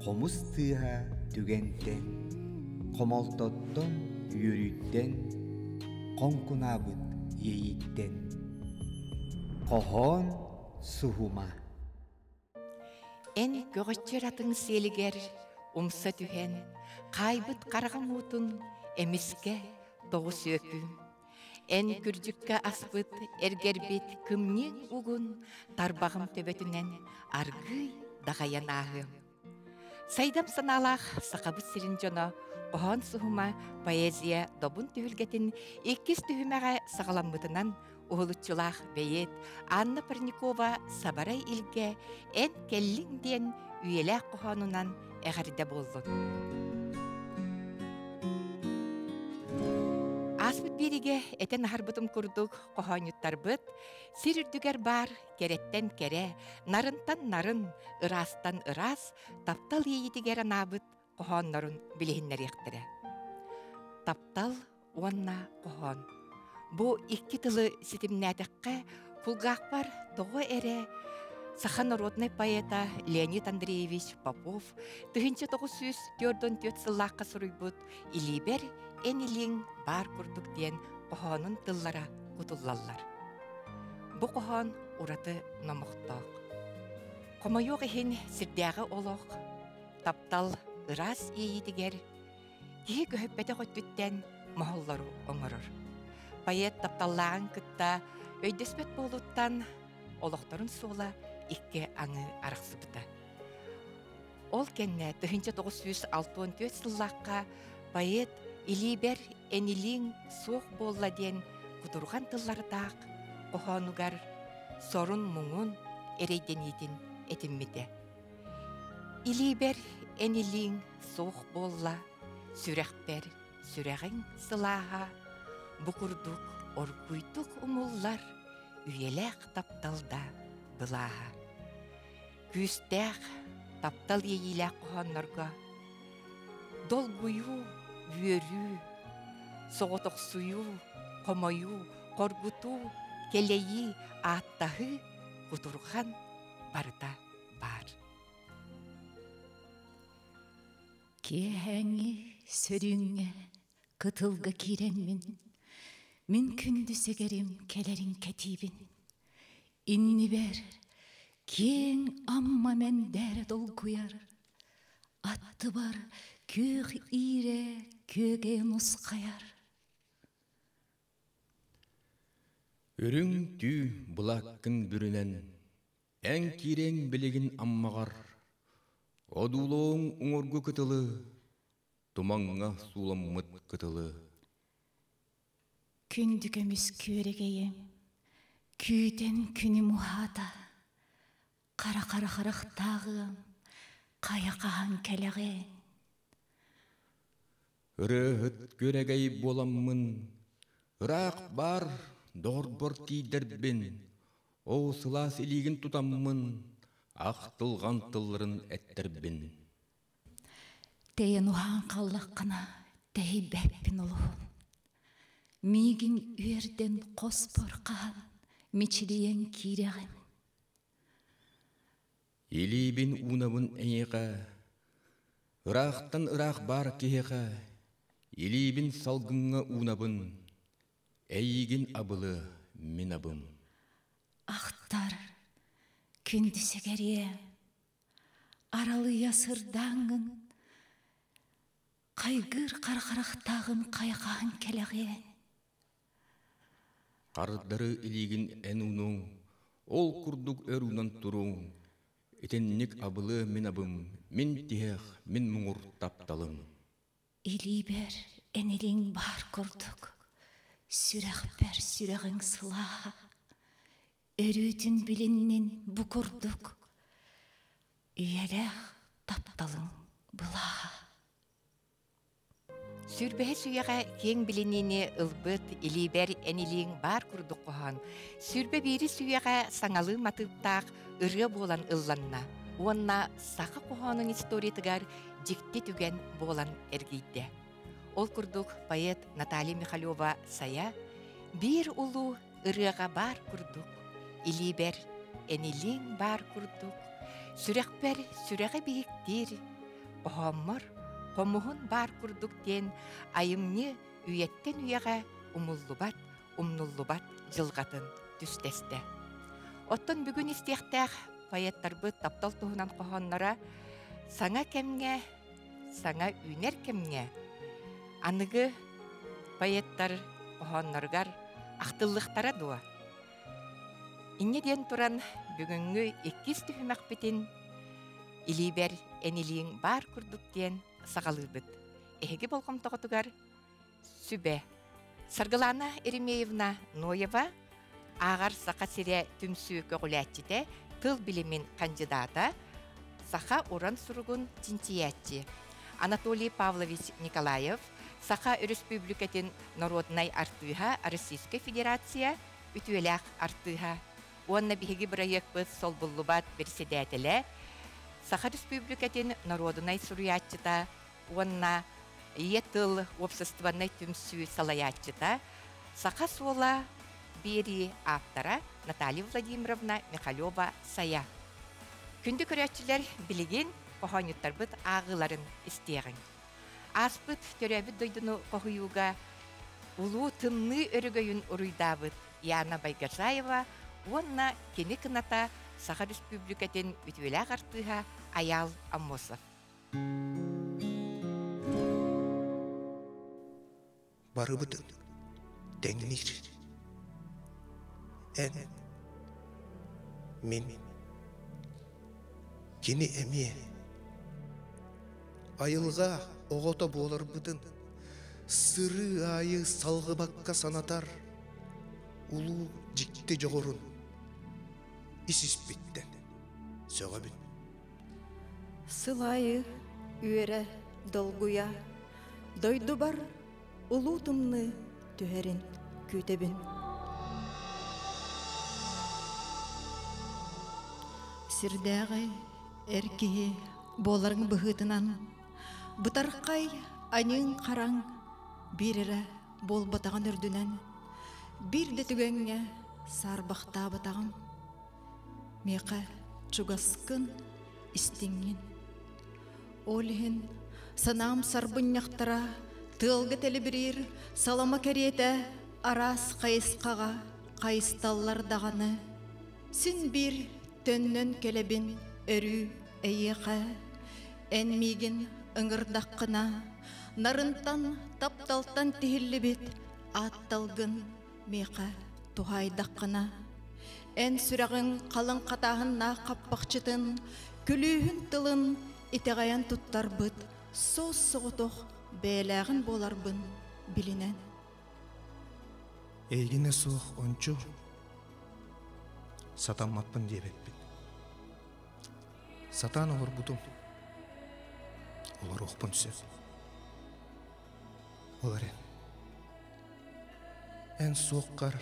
Komuz tığha tügenten, komoltottun yürütten, konkunabıt yeyitten. Kohon suhuma. En göğütçer atın seliger, umsa tühen, kaybıt karağım utun, emiske, doğu söküm. En kürcükka aspıt, ergerbit, kımnın ugun, tarbağım töbetünen, argıy, dağayan ağım. Сайдам саналах сақабыт сирин жоно, охон суһума поэзия добун түһүлгетин иккис түһүмэҕэ саҕаламмытынан уһулуччулаах бэйэт Анна Парникова сабарай илгэ эн келлиң диэн үйэлээх кохонунан эҕэрдэ боллун. Аспыт бириге этен харбытым курдук кохоньуттарбыт, сир үрдүгер бар, кереттен кере, нарынтан нарын, ырастан ырас, таптал ийитигер анабыт кохоннорун билиһиннер ехтире. Таптал уонна кохон. Бу икки тылы ситимнәтекке пулгаакпар того эре Саха народный поэта Леонид Андреевич Попов 1904 сыллааққа суруйбут илибер энилиң бар курдук диэн кохонун тыллара кутуллаллар. Бу кохон ураты номохтоок. Комойок эхин сирдяғы олоқ, таптал ырас ийитигер, кихи көһөппете хоттуттен мохоллару оңорор. Поэт тапталлаан кытта өйдөспет болуттан олохторун суола икке аңы арақсыбыта. Ол кенне 1964 сыллаққа поэт илибер энилиң суох болла ден кутурган тыллардаақ кохонугар сорун муңун эрейденитин этиммите. Илибер энилиң суох болла сүрәхпер сүрәғин сылаға букурдук оргуйдук умуллар үйеләк тапталда былаға. Күстәк таптал ейіләк қоғанларға долгую, үйеру, соғытықсую, қомаю, қоргуту, келейі, аттағы құтырған барда бар. Кехәңі сөріңе кытылғы киреммін, мен күнді сегерім келерін кәтибін. Инни бер, кең амма мен дәрі долгуяр. Атты бар, көг ире, көге нұсқаяр. Өрің түй бұлаққын бүрінен, әң кирең білігін аммағар. Одулоң ұңырғы күтілі, тумаңға суламмыт күтілі. Күндігіміз көрегейім, күйден күні мұхада, қара-қара-қарақтағым, қаяқаған кәліғен. Үріғіт көрегей боламмын, ұрақ бар, дорбор кейдербін, о сылас илігін тұтаммын, ақтылған тылырын әттербін. Тейін ұған қаллаққына, тей бәппін ұлығын. Мигин үйерден қоспор қаған, мечілиен киреген. Илибин унабын әйеға, ырақтан ырақ бар кеға, илибин салгынға унабын, әйігін абылы мен абым. Ақтар, күнді сегерие, аралы ясырдаңын, қайгыр қарқарақтағын қайқаған кәліғен. Қардары илигин әнуның, ол күрдік өрунан тұруң, етеннік абылы мен абым, мен тиях, мен мұңыр тапталым. Илибер әнелің бар күрдік, сүрәқпер сүрәғың сылаға, өретін біліннен бұ күрдік, үйеләқ тапталым бұлаға. Сүрбәһе сүйәғә кең білінені ылбыт, илибер әнилиң бар күрдік қоған. Сүрбә бері сүйәғә саңалы матыптақ ұры болан ылланна. Онна сақы қоғанын историятығар жікті түген болан әргейді. Ол күрдік поэт Наталья Михайлова сая бір ұлу ұрыға бар күрдік, илибер әнилиң бар күрдік. Сүрәқпер сүрәғә бейіктер, Оһоммор, комуһун бар курдук ден айымны үйеттен үйеге умуллубат, умнуллубат жылгатын түстесте. Оттон бүгүн истиэхтээх поэттарбы таптал туһунан кохоннора саңа кемге, саңа үнер кемге аныгы поэттар кохонноргар ахтыллыктара дуа. Инне ден туран бүгүнгү 2 түһүмәк битин илибер энилиң бар курдук ден сагалыбыт. Эһиги болгом тоготугар сүбе. Саргылана Еремеевна Ноева агар сака сире түмсүү көгүләтчите тыл билимин кандидата саха уран суругун тинтиятчи. Анатолий Павлович Николаев саха республикатын народнай артыха Российская Федерация ütüеләк артыха. Уонна биһиги проектпыт сол буллубат председателе Саха республикатын народнай суруятчыта, уонна тыл обществонай түмсүү салаятчыта, саха сола бери автора Наталья Владимировна Михалева Сая. Күнді көрәтчілер білеген кохонюттарбыт ағыларын істеген. Аспыт төрәбіт дойдыны кохуюга улу тымны өрігөйін ұруйдабыт Яна Байгажаева, уонна кені кыната Саха республикатын ütüеләк артыха Аял Аммосов. Барыбытын тәңнир. Ән мен кені әме айылға оғыта болар бұдын сыры айы салғы баққа санатар улу жікті жоғырын исіспеттен сөғабін. Сылайы үйері долгуя, дойду бар улутымны түхерін күтебін. Сирдәғай әркеге боларың бұғытынан, бұтарқай анын қараң бірірі бол батаған үрдінен, бір де түгенге сарбақта батағым. Меқа чугаскын истиңін. Олхин санам сарбынняқтара тылғы тәлі бірір салама кәреті арас қайысқаға қайысталлардағаны. Сін бір төннен келебін өрі әйеқа әнмеген ыңырдаққына нарынтан тапталтан тихілі бет атталғын меқа тухайдаққына. Ән сүрағын қалың қатағын қаппақчытын, күлүйін тылын итеғаян тұттар бұд, соз соғытоқ бәләғін болар бұн білінен. Ейгіне соқ ончу сатаматпын дебетпін. Сатан олар бұдым, олар оқпын сөз. Олар ән соққар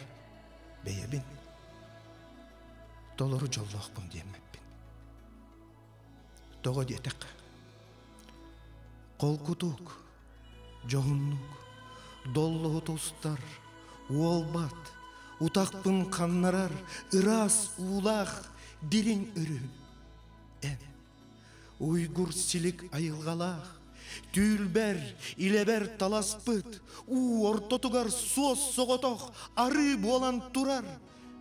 бәйебін. Долору жоллақпын деймеппін. Тоғы детек. Қол күтук, жоғыннук, доллығы тұстар, уолбат, утақпын қаннарар, ырас, улақ, дилин үрі. Ән, уйгур силік айылғалақ, түйілбәр, илебәр таласпыт, ортотугар соз соғытоқ, ары болан турар,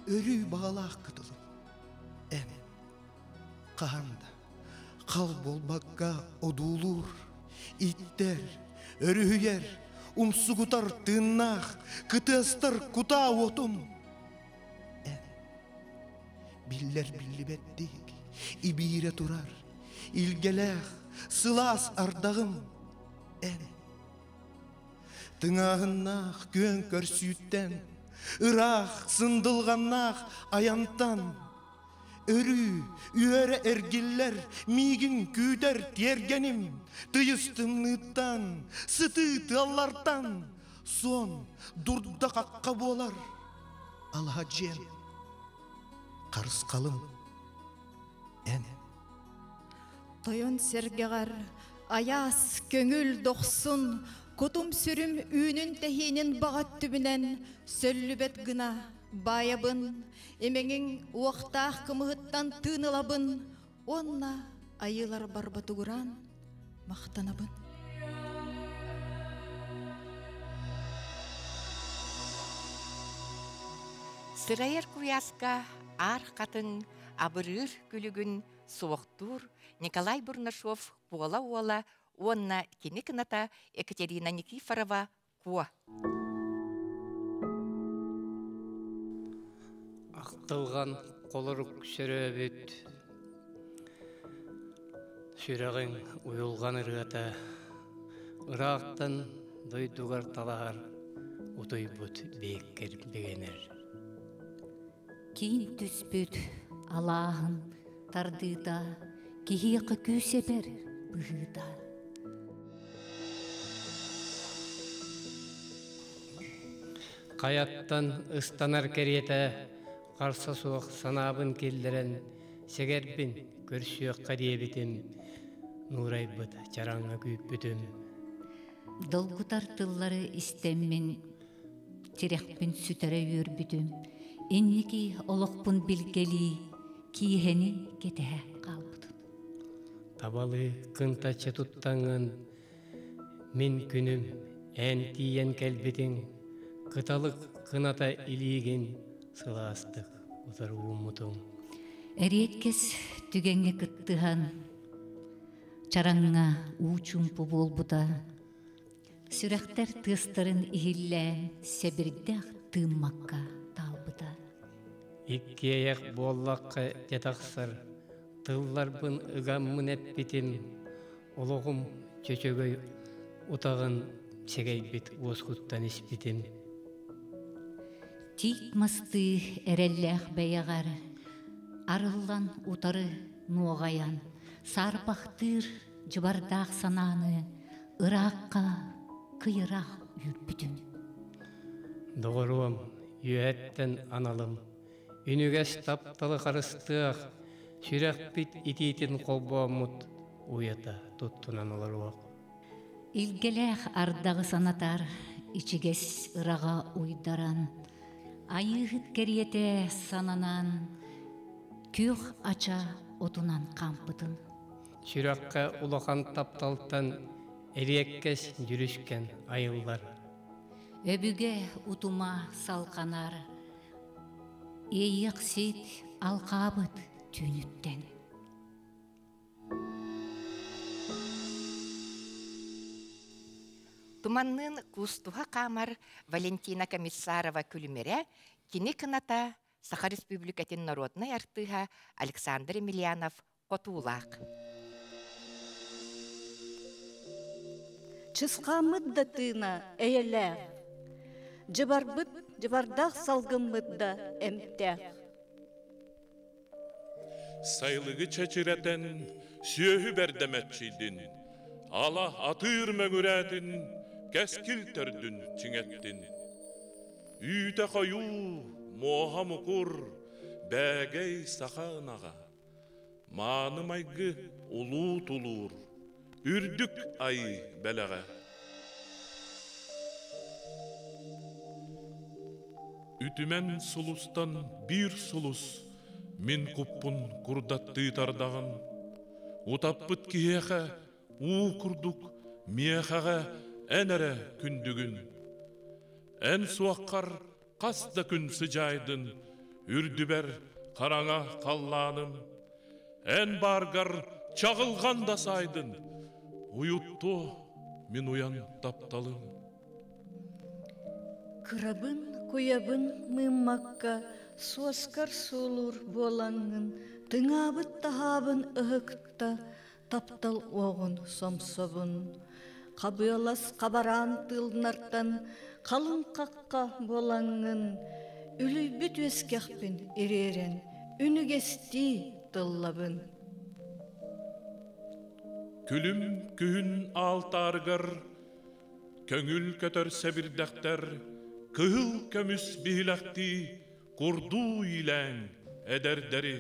өрі бағалақ кытылы. Ән, қағанда, қал болбаққа одулур, иттер, өрүйер, умсугутар тыннақ, кытыстыр кута отым. Ән, биллер биллибеттік, ибире турар, илгеләқ, сылас ардағым. Ән, тыңағыннақ көн көрсүйттен, ырақ, сындылғаннақ аянтан, өрі, үйәрі әргеллер, мигін күйдер тергенім, тыйыстымныттан, сыты тыллартан, сон дұрда қаққа болар, алға жем, қарысқалым, ән. Тойон сергеғар, аяс, көңіл доқсын, Кутум сүрім үйнін тәхейнен бағат түбінен сөллібет гына байабын, емеңің уақтақ кымығыттан тынылабын, онна айылар барбатуғыран мақтанабын. Сырайыр куяска ар қатын абырыр күлігін суықтур Николай Бурнашов уола-уола онна кені кыната Екатерина Никифорова куа. Ақтылған қолырық сүрөбіт, сүрәғің ұйылған ұрғата, ұрақтан дойдуғар талағар, ұтой бұт бейккер бегенер. Кейін түспүт алағын тардыда, кихиқы күсебер бұғыда. Қаяттан ұстанар кереті, қарса суық санабын келдірін, сегербін көрсүйек қариебітім, нұрай бұд жараңа күйіп бүтім. Долгутар тыллары истеммен, терекпін сүтәрі өрбүтім, энники олықпын білгелі, киехені кетеhe қалбыдым. Табалы кынтачы туттаңын, мен күнім ән тиен кәлбетің, қыталық қыната илиген сыластық ұтар ұмытың. Әреткес түгенге кыттыған, чараңға учумпу болбута, сүрәқтер тыстырын ихиллән сәбірдәқ тыммаққа талбыта. Икки аяқ боллаққа детақсыр, тылларбын ұғаммын әппетім, олығым чөчөгөй ұтағын сегейбет осқұттан іспетім. Тик масты әрәлләқ бәяғар, арыллан утары нуағаян, сарпақтыр жыбардақ сананы, ыраққа кыйырақ үйіппітін. Доғыруам, үйәттен аналым, үнігәс тапталы қарыстық, сүрәқ бит итетін қолбуамыт, уята тұттынан оларуақ. Илгеләқ ардағы санатар, ичігес ыраға уйдаран, айығыт кериете сананан, күйіқ ача отунан қампытын. Сүрәққа улақан тапталтан, әреккес жүрішкен айылдар. Өбіге утума салқанар, eyik sit alqabıt tünütten. Туманнын кустуха камар Валентина Комиссарова күлімере, кені кыната Саха Республикатын народной артыға Александр Емельянов Котулақ. Чысқамыдда тына әйелі, жыбардақ салғымыдда әмтә. Сайлығы чәчірәтін сүйі бәрдәмәтчейдін, ала атыр мәгүрәтін, кәскіл түрдін тіңеттін. Үйті қаю, моға мұқыр, бәгей сақанаға, маным айғы ұлу тұлур, үрдік ай бәліға. Үтімен сұлыстан бір сұлыс, мен құппын құрдатты тардағын. Утаппыт киеға, у күрдік, мияқаға әнәрі күндігін. Ән суаққар қаста күн сыжайдын, үрдібер қараңа қалланым. Ән барғар чағылғанда сайдын, уютто мен уян тапталым. Кырабын, куябын мыммакка, суаскар сулур болаңын, тыңабыт тахабын ыһыкта, таптал оғын сомсобын. Қабыялас қабаран тылнартан, қалын қаққа болаңын, үлі бүт өскәқпін еререн, үнігесті тыллабын. Күлім күн алтарғыр, көңіл көтір сәбірдәқтер, кығыл көміс бігіләқті, құрду иләң әдәрдәрі.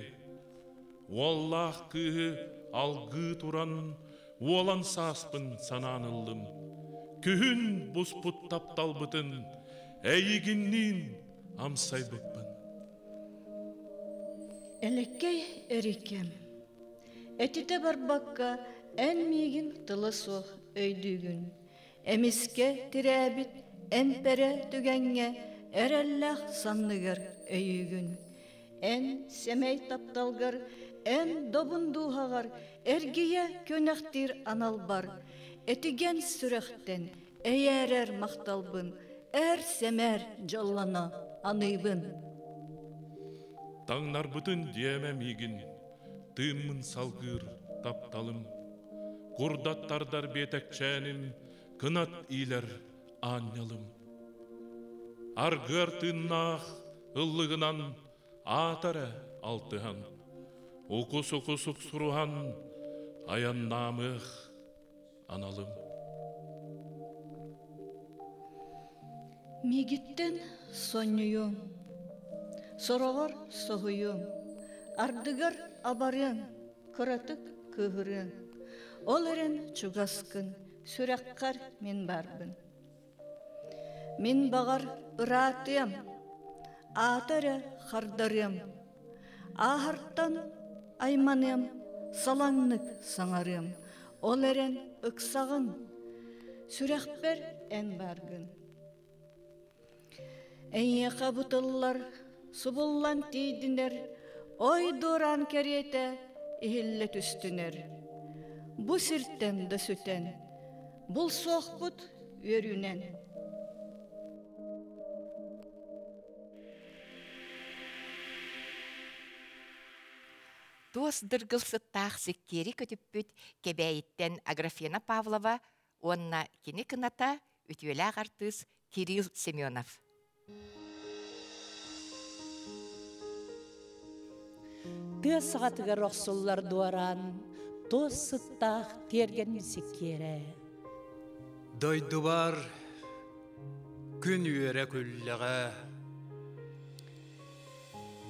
Уаллах кығы алғы туран, уалан саспын сананылым. Күн бұспұт тапталбытын, әйігіннен амсай бұппын. Әлеккей әрекем. Әтіте барбаққа эн мигин тылы соқ өйдігін. Эмиске тирәбит эн пере түгенге әрәлләқ санныгар өйігін. Эн семей тапталгар, эн добундуғағар, әргие көнәқтір анал бар. Этиген сүрәқтен әйәрер мақталбын, әр семер жаллана аныбын. Таңнар бұтын диеме мигин, тымын салгыр тапталым. Курдаттардар бетекчәнім, кынат илер анялым. Аргыр тыннақ ыллығынан атары алтыған. Оқус-оқусук сұруған аян намық аналым. Мигиттен сонюйум, сорогор соғуйум, ардыгар абарын, кыратык кыгырын. Ол әрен чугаскын, сүрәккар мен барбын. Мен бағар ыратыям, атары хардарым, ахарттан айманым, салаңнық саңарым. Ол әрен ықсағын, сүрәкпер ән баргын. Әйеқа бұтыллар, субыллан тейдінер, ой доран кәрете, ихилле түстінер. Бу сирттен да сүтен, бұл соқпыт өрінен. Туос дыргылсыттақ сиккери көтіппіт кебәйіттен Аграфена Павлова, онна кені кыната үтүелі ағартыз Кирилл Семенов. Тыз сағатыға роқсуллар дуаран, тоз сыттақ терген сиккері. Дойду бар күн үйері күлліға,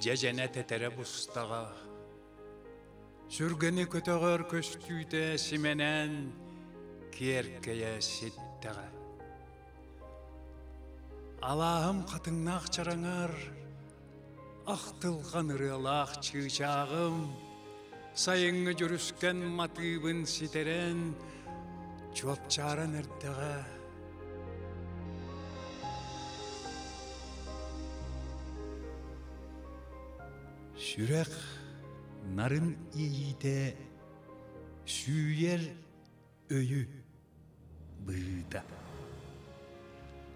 жәжәне тәтәрі бұстаға, сүргені көтіғір көстүйді сименен керкея сеттіға. Алағым қатыңнақ чараңар, ақтылған ұрылақ чыжағым, сайыңы жүріскен матыбын ситерен, чуапчарын әрдіға. Сүрек нарын иейде сүйер өйі бұйда.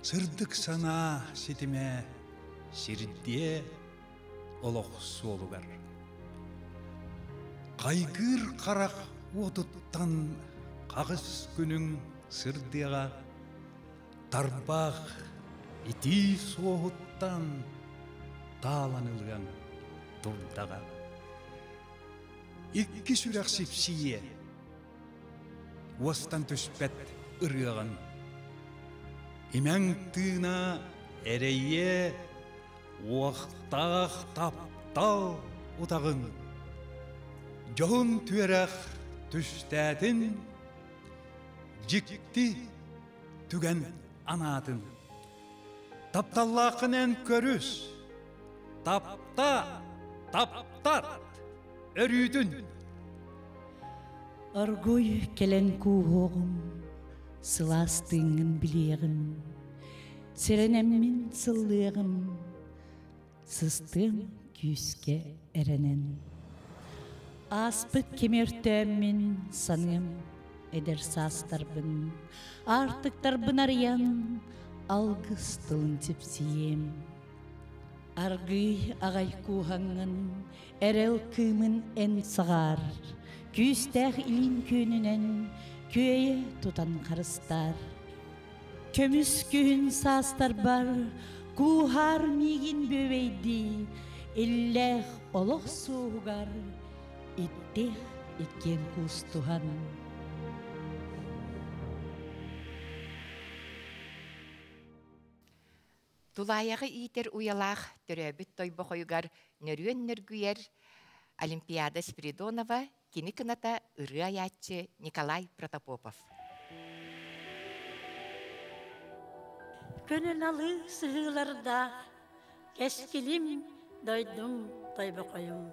Сырдық сана сетіме сирде олық солугар. Қайгыр қарақ отыттан қағыз күнің сырдыға, тарбақ ити соғыттан таланылған тұрдаға. Икки сүрәк сипсие, остан түспәт ұрыған. Имәң тына әрейе уақтақ таптал ұтағын. Жоғын түрәқ түстәтін, жікті түген анатын. Тапталлақын ән көріс, таптат, өрүйдің. Аргой келен куғоғым, сыластыңын білеғім, серенеммін сыллығым, сыстың күйіске әренен. Аспыт кемертөммін саным, эдер састарбын, артықтарбын ариян, алғыз тылын тепсием. Аргый ағай куғаңын, әрел кымын ән сағар, күйістәқ илін көнінен, көйе тұтан қарыстар. Көміс күйін састар бар, куғар мигін бөвейді, илләқ олық суғар, иттеқ иткен кустуған. Тулаяғы итер уялақ түрөбіт тойбы қойғар нөрүен нөргүйер Олимпиада Спиридонова кені кыната ыры аятчы Николай Протопопов. Көнін алы сығыларда кәскілім дойдың тойбы қойым.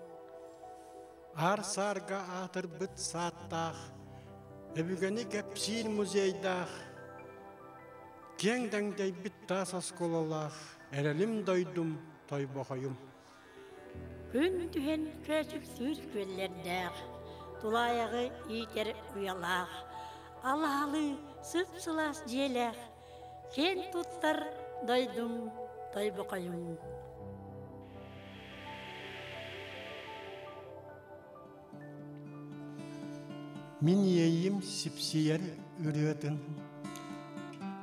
Ар сарға атыр бұт саттақ Эбүгәни кәпсир музейдах, кеңдәң дәйбит тас асколалах, әрәлім дойдум, той боқайым. Күн түһен көчүк сүр көллердәк, тулаяғы итер уялақ, алалы сып-сылас желәк, кен туттар дойдум, той боқайым. Min yeyim sipsiyer ürüyedin,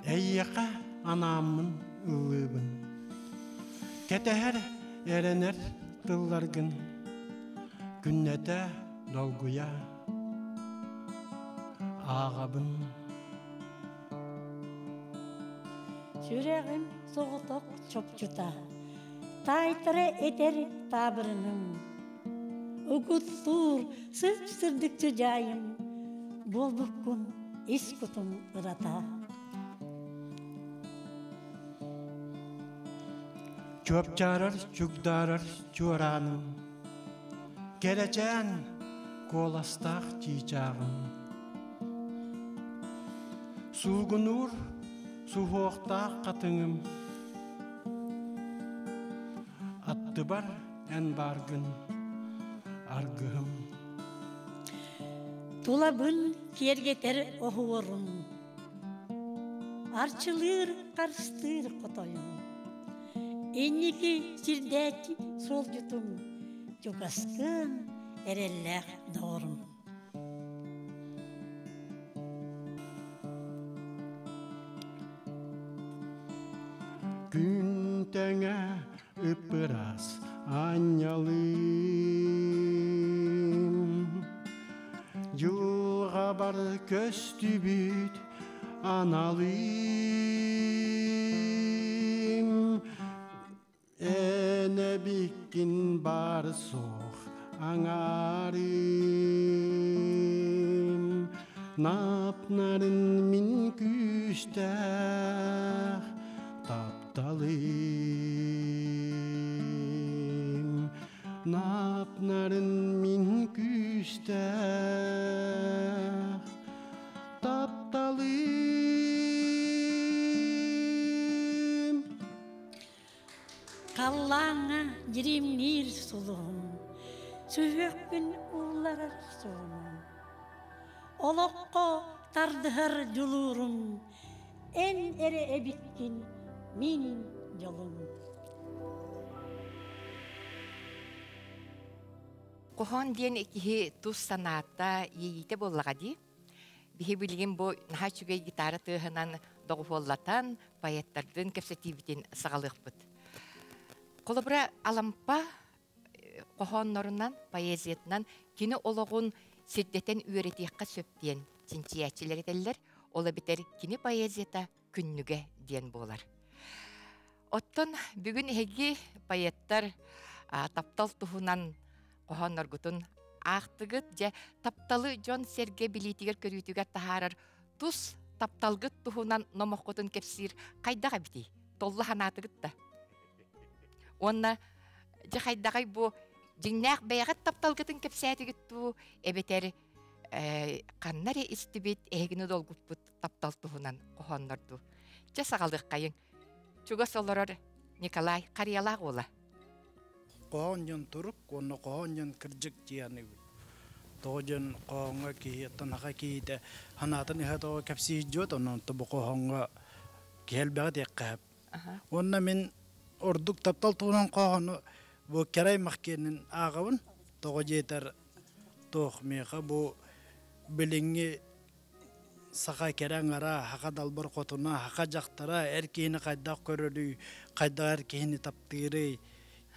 Eyyaka anamın ıvıbın, Keteher erener tıllargın, Günnete dolguya ağabın. Сүрәгім соғытық чопчута, тайтыры етер табырының, Угуттур сып-сырдыкчы жайым, Болбуккун искутун ырата. Çöp çağırır, çugdarır çuğranım, Geleceğin kolastak çiçağım. Suğunur, suhoqtaq qatыңым, Attı bar en bargın argığım. Тулабын кергетер оғуырым, Арчылыр қарыстыр қотойым, Энники сирдәти сол jutum, Чугаскын әрелләқ doğrum. Gün tenge ıpıras anyalım, Yulga bar köstübüt analım, Ene bikin bar soğ anarım, Napnarın min küstəx taptalım, Napnarın min küstəx taptalım. Kallana jirimnir suluğum, Sühökbün uğlarar soğum, Oloqqa tardıhar julurum, En ere ebikkin min yolum. Кохон диэн киһи тус санаата ийите боллагади. Биһи билген бу наха чүгэй гитара тыһынан догуоллатан поэттардын кепсетибитин сагалыхпыт. Колобра алампа кохоннорунан поэзиятынан кини ологун сирдетен үөретиякка сөптиен синчиячилер этеллер, ола битер кини поэзията күннүге диэн болар. Оттон бүгүн эги поэттар таптал туһунан кохонноргутун аахтыгыт же тапталы Джон Серге билитигер көрүүтүгер тахарар тус тапталгыт туһунан номохкотун кепсир кайдага бити толла ханаатыгыт да. Онна же кайдагай бу жиңнак бэягат тапталгытын кепсиатыгыт ту эбетер каннаре истибит эгини долгуппут таптал туһунан кохоннорду. Же сагалдык кайын. Чуга солорор Николай Карьялак ола. Qohonjon turuk, onu qohonjon kırcık diyani. Toğjon qohonga ki, tanaka ki de hanatın ihat o kapsi jot onun tabu qohonga gelbeğe dekkab. Onna min orduk taptal tuğunan qohonu bu keray mahkenin ağavın toğu jeter toğ meha bu bilingi sağa keren ara haka dalbar qotuna haka jaktara erkeğini kaydak körülü kaydak erkeğini taptırı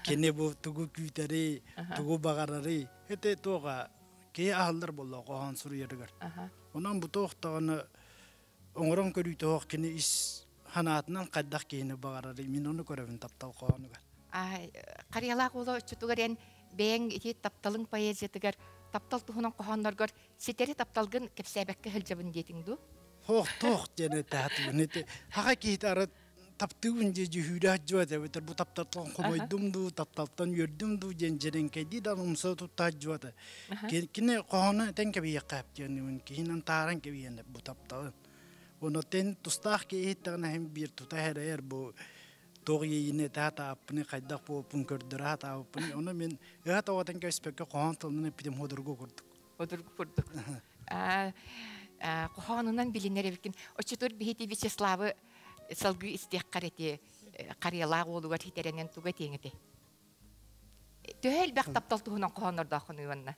kene bu tugu küteri tugu bagarari hete toğa ki ahlar bolla qohan suru yerger onan bu toğtağını oңорон körü toğ kene is hanatından kaydak kene bagarari min onu körevin taptal qohanı gar. Карьялак ола чутугарен бэң ити тапталың поэзиятыгар таптал туһунан кохонноргор ситери тапталгын кепсәбәккә хилҗабын диетиңду. Тоқ jene tahtı nete haka ki tarı таптыбын же жүхүрэ жуат эбетер бу тапталтан комойдумду тапталтан үрдүмду жен кеди да умса тутта жуат. Кине кохона тенке би якап жен кинен таран ке би бу таптал. Оно тен тустах ке итана hem bir tuta her bu тоғы ейіне тәті апыны қайдақ болыпын көрдірі аты апыны. Оны мен өйт оғатан көспекке қоған тылынан эпидем ходырғы көрдік. Ходырғы көрдік. Қоғанынан білінер әбіркен. Очетур бейті Вячеславы салғы істек қареті қариялағы олуғар хитеренен туға теңіде. Төхел бәқ таптал тұғынан қоғанырда ақын үйанна.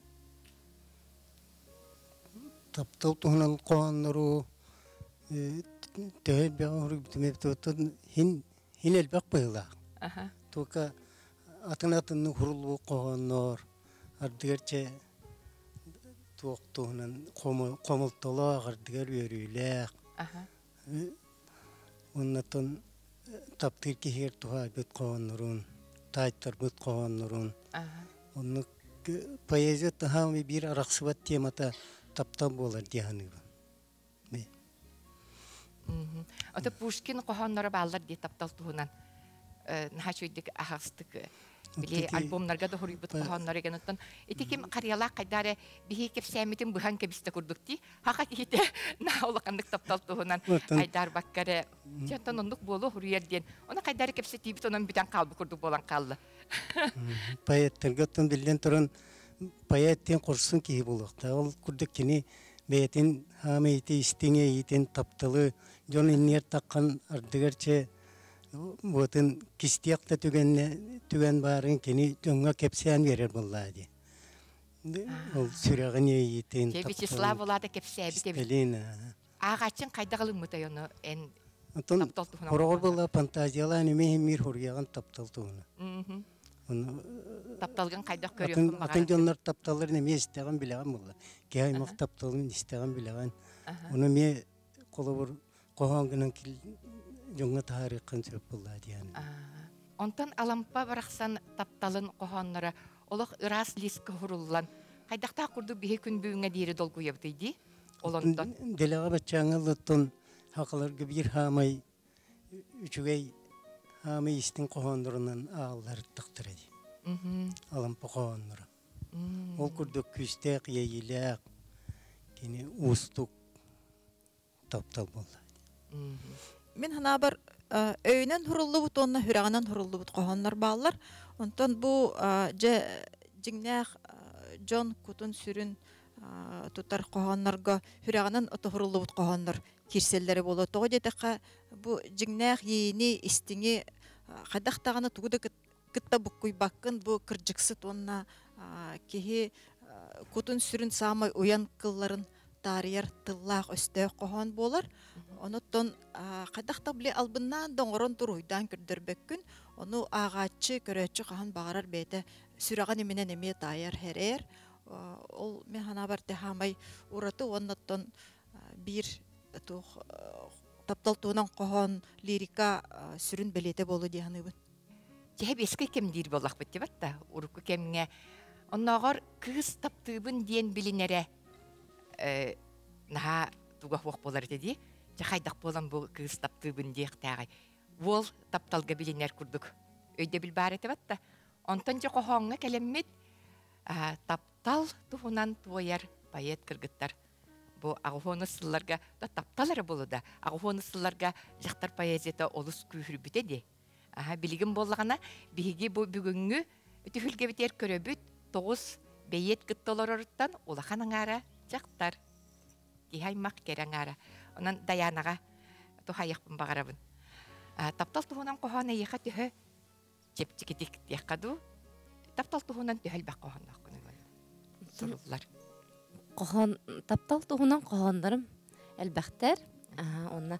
Таптал тұғынан қоғаныру төхел бәқ ұрып бітімеп Hин elbaq bayla. Toka atın hurulu qoğanlar, ardıgerçe toqtuğunun qomultala ardıger yörüyle. Ondan taptır ki her tuha bit qoğanların, taytlar bit qoğanların. Onu poeziya tahamı bir araqsıvat temata taptan bolar diyanı. Ota Pushkin qohonlara ballar diye taptal tuğunan. Nahaçuydik ahastık. Bile albomlarga da horibut qohonlara genottan. Etikim qariyala qaydare bihi kep semitin buhan kebiste kurduk di. Haqa kite naolaqandık taptal tuğunan. Aydar bakkare. Jantan onduk bolu huriyel diyen. Ona qaydare kepse tibit onan biten qalbi kurduk bolan qallı. Payettergattan bilden turan payetten kursun ki bulukta. Ol kurduk kini Beyetin hamiyeti istinge yitin taptalı jon inner takkan ardıgerçe botun kistiyakta tügen barın keni jonga kepseyen verir bulladı. Ol sürağın yitin taptalı. Vячеслав olada kepseye bitebilir. Elina. Ağaçın kaydağılın mı da onu en taptal tuğuna. Horor bulla fantaziyalan mehmir horyagan taptal tuğuna. Taptalgan kaydak görüyorsun. Atın jonlar taptallar neme istegan bilegan bulla. Kaymak taptalın istegan bilegan. Onu me kolabor qohangının kil jonga tariqan söp bulladı yani. Ondan alampa bıraksan taptalın qohanlara olaq iras liske hurullan. Kaydakta kurdu bihe gün büyüğüne diri dolgu yaptıydı. Olandan. Delaga bachanga lutun haqlar bir hamay üçügey Hamı istin qoğanlarından ağlar tıktırdı. Alampa qoğanları. Ol kurduk küstek, yeyilik, kini ustuk taptal boldu. Men hana bir öynen hurullu but, onna hürağanan hurullu but qoğanlar bağlar. Ondan bu jingnak John Kutun sürün tutar qoğanlarga hürağanan oto hurullu but qoğanlar kirselleri bolu. Toğu dedeqa bu jingnak yeni istingi Qadaqtağına tuğda kıtta bukkuy bakın bu kırcıksıt onna kehi kutun sürün samay uyan kılların tariyar tillaq östö qohon bolar. Onutton qadaqta bile albından doңорон turuydan kürdürbekkin. Onu ağaççı köröççü qahan bağırar bete sürağın eminen eme tayar herer. Ol men hana bar tehamay uratı onutton bir taptal tuğunan qohon lirika sürün belete bolu diyanıbın. Hep eski kemdir bolaq bitti batta. Urukku kemge. Onnagar kız taptığın diyen bilinere naha tuğah vok bolar dedi. Jahaydak bolan bu kız taptığın diyek tağay. Wol taptalga biliner kurduk. Öyde bilbarete batta. Ondan ja qohonga kelemmet taptal tuğunan tuğayar payet kırgıttar. Bu ağuhonuslarga da taptaları bolu da. Ağuhonuslarga jahtar poeziyata olus kühür bitedi. Biligim bollağına bihigi bu bugüngü tühülge biter köröbüt 9 beyet gıttalar oruttan ulağanın ara jahtar. Dihay mak keren ara. Onan dayanağa tuhayakpın bağarabın. Taptal tuğunan qohana yıqa tühü çepçikidik diyakadu. Taptal tuğunan tühül bak qohana sorullar. Qohan taptal tuğunan qohanlarım elbaqtar. Ona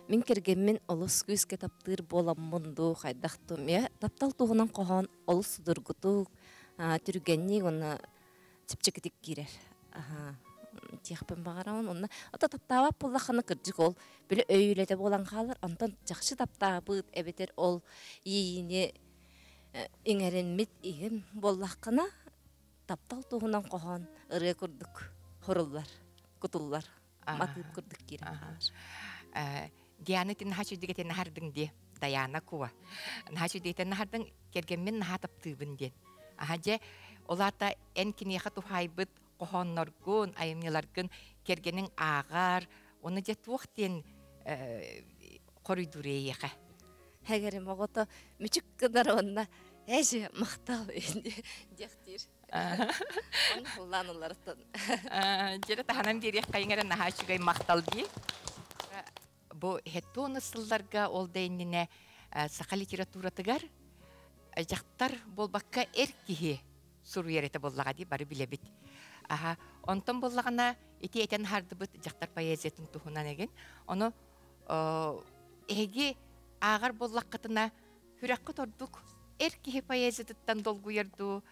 min kirgemmin olus küske taptır bolammundu qaydaqtum ya taptal tuğunan qohan olus durgutuk türgenni ona çipçikidik girer. Tiyaqpın bağaramın ona ata taptava pollaqana kırjık ol böyle öylete bolan qalır ondan жақшы taptabıt ebeter ol yiyini ingerenmit igen bollaqana taptal tuğunan qohan ırı kurduk horullar kutullar matıp kurduk girer. Diyanetin haçı digeten hardın diye Даяна куа. Наха сүдейтен нахардың кергенмен наха таптыбын ден. Же олата эн кинеха тухайбыт кохонноргун, айымныларгын кергенин ағар, оны же туақтен коридурейеха. Хәгәрем оғыта мүчік кыдар онна әжі мақтал дектир. Он хуланылардан. Жері таханам берек қайыңары наха шүгай мақтал бей. Бу хеттуны сылларга ол дейніне сақа литературатыгар жақтар болбаққа эркихи суру ереті боллаға дей бары білебіт. Онтон боллағана ити етен харды бұт жақтар поэзиятын тухунан еген. Оны эги ағар боллаққытына хүрәққы тордук эркихи поэзиятыттан долгу ерду,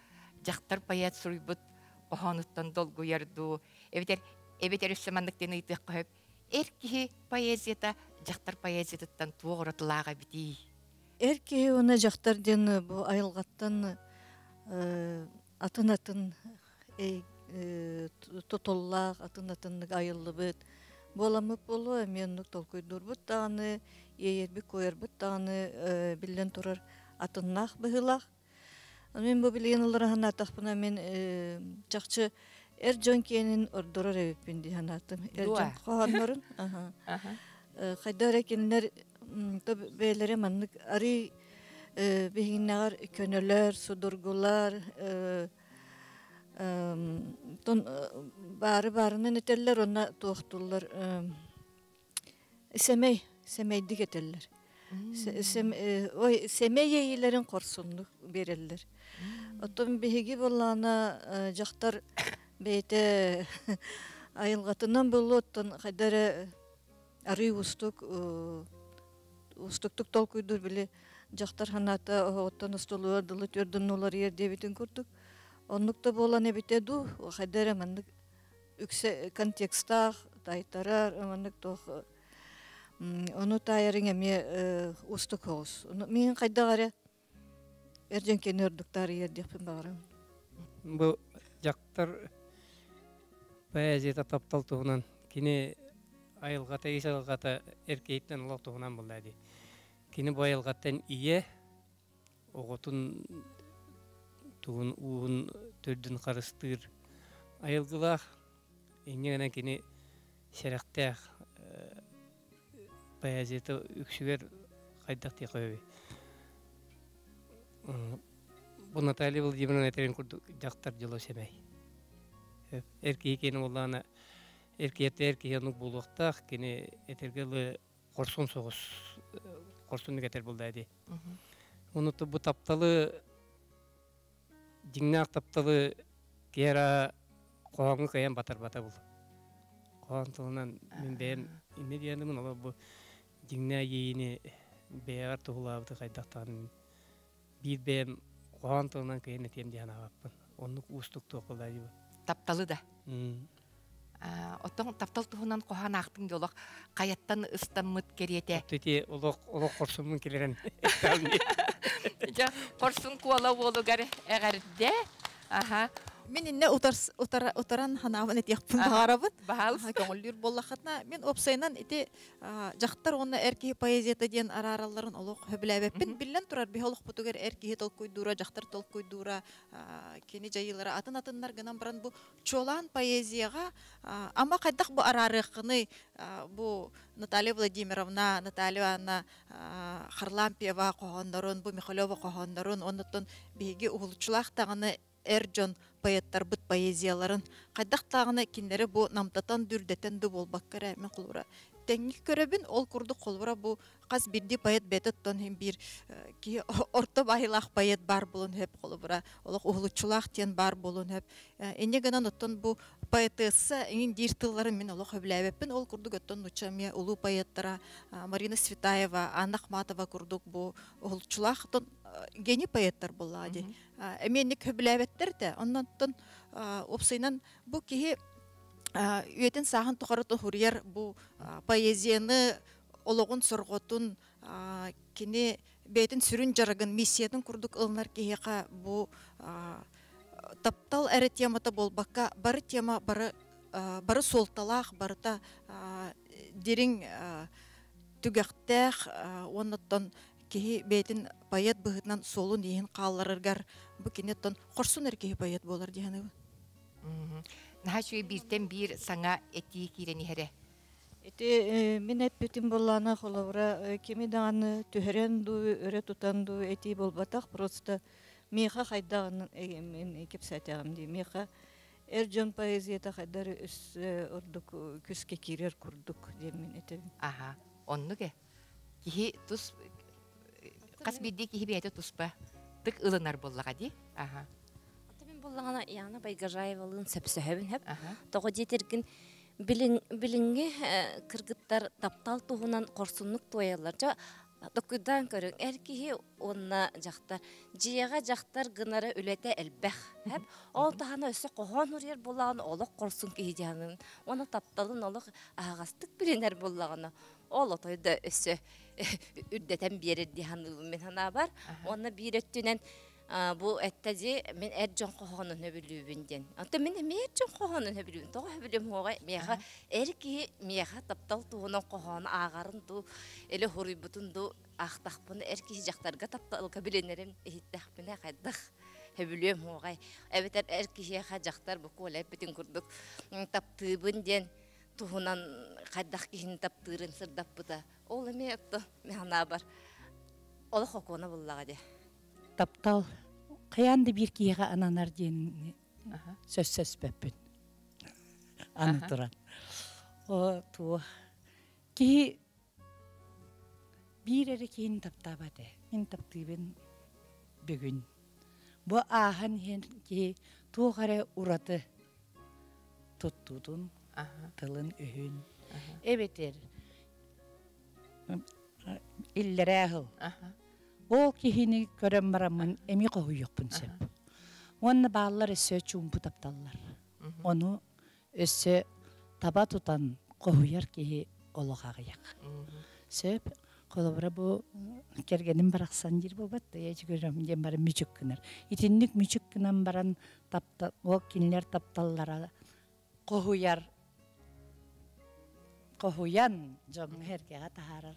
жақтар поэз суруйбыт охонуттан долгу ерду. Эбетер үссемандықтен ыйтық қойып, эркихи поэзията жақтар поэзиятыттан туғыратылаға бити. Эркихи оны жақтарден бұл айылғаттан атын тотоллақ, атын айылы бұд. Боламып болу, әменнік толкойдур бұд тағаны, ейербі көйер бұд тағаны білден тұрар атыннақ бұғылақ. Мен бұл білген олар ғанатақпына мен жақшы Эрджон кенин ордорор эбиппин ди ханатым. Эрджон қоғанларын. Қайдар экенлер бейлері маннык ари бейгиннағар көнелер, судургулар, бары-барынан етерлер, онна туақтулар семейдік етерлер. Семей ейлерін қорсунлық берелер. Оттон бейги боллана жақтар бейте айылғатынан болу оттан қайдары ары устуктук толкуйдур биле жақтар ханата оттан устулуар дылы төрдін олар ердебетін көрдік. Оннукта болан эбитеду қайдары мандык үксе контекстах тайтарар мандык тоқ оны тайырың әме устук хоғыз. Мен қайдағары Эрджен кені өрдіктары ердекпін бағырам. Бұл жақтар поэзията таптал туғынан, кені айылғата, ешалғата әркейттен ұлақ туғынан бұл әді. Кені бұл айылғаттан ие, оғытын туғын уғын төрдін қарыстыр. Айылғылақ, еңгенен кені шәріқтәқ поэзията үкшігер қайдақ тек қойбе. Бұл Наталья Владимировна әтерін күрді жақтар жылы семей. Әркей кені олағына әркейетті ұнық болуқтақ, кені әтергілі қорсын соғыс, қорсынық әтер болды әде. Оныты бұл тапталы, жіңнақ тапталы кера қоғаңы қаян батар-бата бұл. Қоған тұғынан мен бәйім име дейендімін, ола бұл жіңнақ ейіне бәйағар тұғылабыды қайдақтағын bir bem qoğan tığından kıyın etiyem diyen ağapпын. Onluk uçtuk toqılda gibi. Taptalı da. Oton taptal tuğundan qoğan ақтың jolok qayattan ıstanmıt keriyete. Teti olok korsumun keleren. Korsun kuala bolu gari eğerde. Мен инне утаран ханавын этияқпын бағарабыт. Көңілдер боллақатна. Мен опсайнан ити жақтар оны әркеге поэзията ден арараларын олық хөбіләбеппін. Білен тұрар бихолық бұтығар әркеге толкойдура, жақтар толкойдура, кені жайылары атын-атынлар гынан баран бұл чолан поэзияға. Ама қайдақ бұл арарықыны бұл Наталья Владимировна, Наталья Анна Харлампиева қоғандарын, бұл Михалева қоғандарын, онытын бейге ұғылчылақтағыны Эрджон поэттар бұт поэзияларын қайдақтағыны кендері бұл намтатан дүрдетенді болбаққара әмін құлыра. Тәңгі көребін ол күрді құлыра бұл қаз бірді поэт бәтіттон бір орта бағилақ поэт бар болын әп құлыра. Олық ұғылычылақ тен бар болын әп. Әне ғынан оттон бұл поэтесі әңін дертіларын мен олық өбіләбеппін. Ол күрді өттон ұчамия ұлы поэттара Марина Светаева, Анна Ахматова күрдік бұл ұғылычылақ гени поэттар болады. Әменік өбіләбеттер де, оннан опсайнан бұл кейі үйетін сағын тұқарытын хұрияр бұл поэзияны олығын сұрғытын кені бәйтін сүрін жарығын миссиятын күрдік ылынар кейіға бұл таптал әрі темата болбаққа бары тема бары солталақ, барыта дерің түгіқтәқ, оннаттан кихи бейтин поэт быһытынан солун диһин каалларыргар бу кинеттон корсун эркеһи поэт болар диһаны. Наха шуй биртен бир саңа эти кирени хере. Эти мен эппетим боллана холовра кеми даны түһәрен ду өрө тутан ду эти болбатак просто меха хайдагын мен кепсатагым ди меха эржон поэзията хайдар үс ордук күскө кирер курдук деп мен этем. Аха, оннуге. Кихи тус кас бидди кихи бейте туспа. Тык ылынар боллага ди. Аха. Мен боллағана яна Байгажаевалын сөпсөһөбүн хөп. Тоғы жетерген билинги кыргыттар таптал туһунан корсунлук туялар. Жа докудан көрүң эркихи онна жактар жияга жактар гынары үлете элбэх хөп. Ол тахана өсө кохон урер боллаган олок корсун кийjanын. Оны тапталын олок агастык билинер боллагана. Ол отойда өсө үрдетен берер диханылы мен хана бар. Оны биреттүнен bu ettezi men erjon qohonun höbülübünden. Anta men erjon qohonun höbülübün. Toğa höbülüm hoğa meha erki meha taptal tuğunun qohonu ağarın tu ele hoributun du aqtaqpın erki jaqtarga taptalga bilenerim ehittaqpına qaddaq höbülüm hoğa. Evet erki jaqtar bu kolay bitin kurduk taptыбынден tuğunan qaddaq kihin taptırın sırdap buda. Ol me atto mehana бар. Ola hokona bullaga de. Таптал қаянды бір киеға ананар дейін сөз бәппін. Аны тұран. О, туы. Ки бір әрі кейін таптабады. Мен таптыбын бүгін. Бұ ағын ки туғары ұраты тұттудың тылын үйін. Әбетер. Иллері ағыл. Ол кихини көрөн барамын эми коюйукпун сеп. Онны баалар өссө чумпу тапталлар. Оны өссө таба тутан коюяр кихи ологагыяк. Сеп колобра бу кергенин бараксан жер болбат. Эч көрөм дем бар мүчүк кынар. Итинник мүчүк кынан баран тапта о кинлер тапталлара коюяр. Коюян жон херге атарар.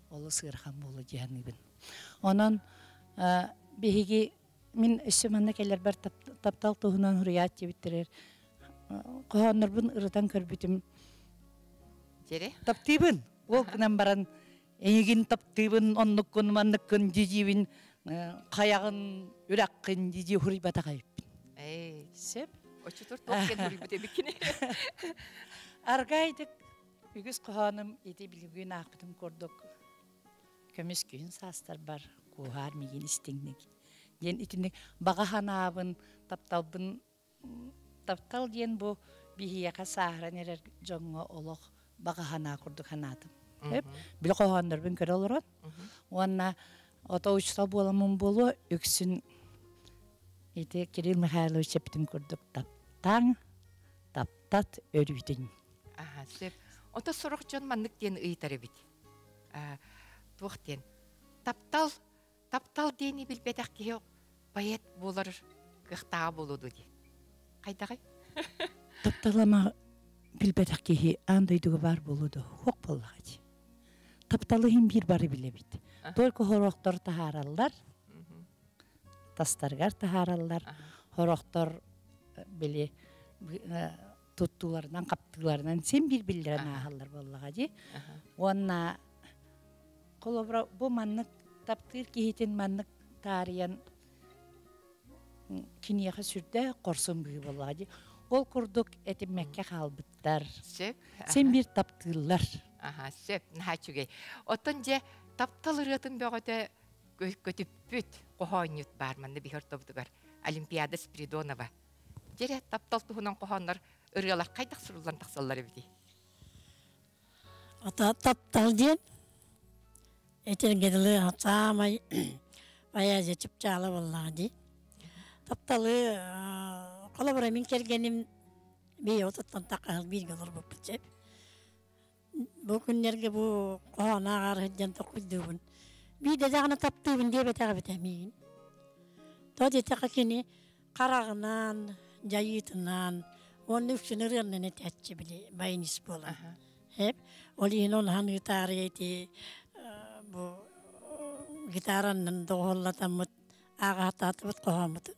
Олы сырхан болу жааныбын. Онан беги мен өсөманна келер бар таптал туһунан хурият жебиттерер. Кохоннорбун ырытан көрбүтүм. Жере? Таптыбын. Ол кынан баран эйгин таптыбын, оннуккун манныккын жижибин, каягын үраккын жижи хурибата кайыппын. Сеп? Очутур топкен хурибате бикине. Аргайдык үгүс кохоным эти билигин акытым көрдүк. Kömüs köyün sastır var, kuhar migin istingnik. Yen itinik bağahanabın, taptal diyen bu bihiyaka sahra nerer jonga olok bağahana kurduk hanatım. Hep bil kohandır bin kör oluran. Onna ota uçta bolamın bolu öksün iti Kiril Mikhailovich çeptim kurduk taptat örüydün. Aha, sep. Ota soruk jon manlık diyen ıyıtarı bit. Туқтен. Таптал дейіні білбетақ кейі байет болар қықтаға болуды де. Қайдағай? Тапталама білбетақ кейі андайдығы бар болуды. Хоқ болуға де. Тапталығын бір бары біле бейді. Только хороқтар тахаралар, тастарғар тахаралар, хороқтар біле тұттуларынан, қаптыларынан сен бір білдерін ағалар болуға де. Онна Колобра бу маннык таптыр кихитин маннык тариян кинияха сүрдө корсун бүй боллади. Ол курдук этиммекке калбыттар. Сен бир таптылар. Аха, сеп, нахачугей. Отон же таптал ырытын бөгөтө көтүппүт кохонют бар манды бихер тобдугар. Олимпиада Спиридонова. Жере таптал туһунан кохоннор ырыалар кайдак сурулан таксаллар эбити. Ата таптал ден Etергedili hatamay bayağı çıpçalı vallahi. Taptalı kolabora min kergenim bir otattan takal bir galır bu picep. Bu günlerge bu kohana garhedden takudduğun. Bir de dağına taptığın diye betağı betamin. Tadi takakini karağından, cayıtından, onun üstüne rırnene tetçi bile baynis bolan. Hep olihin on hanı tarihiyeti bu гитаранын доголлатаммыт агататыбыт кохамыт.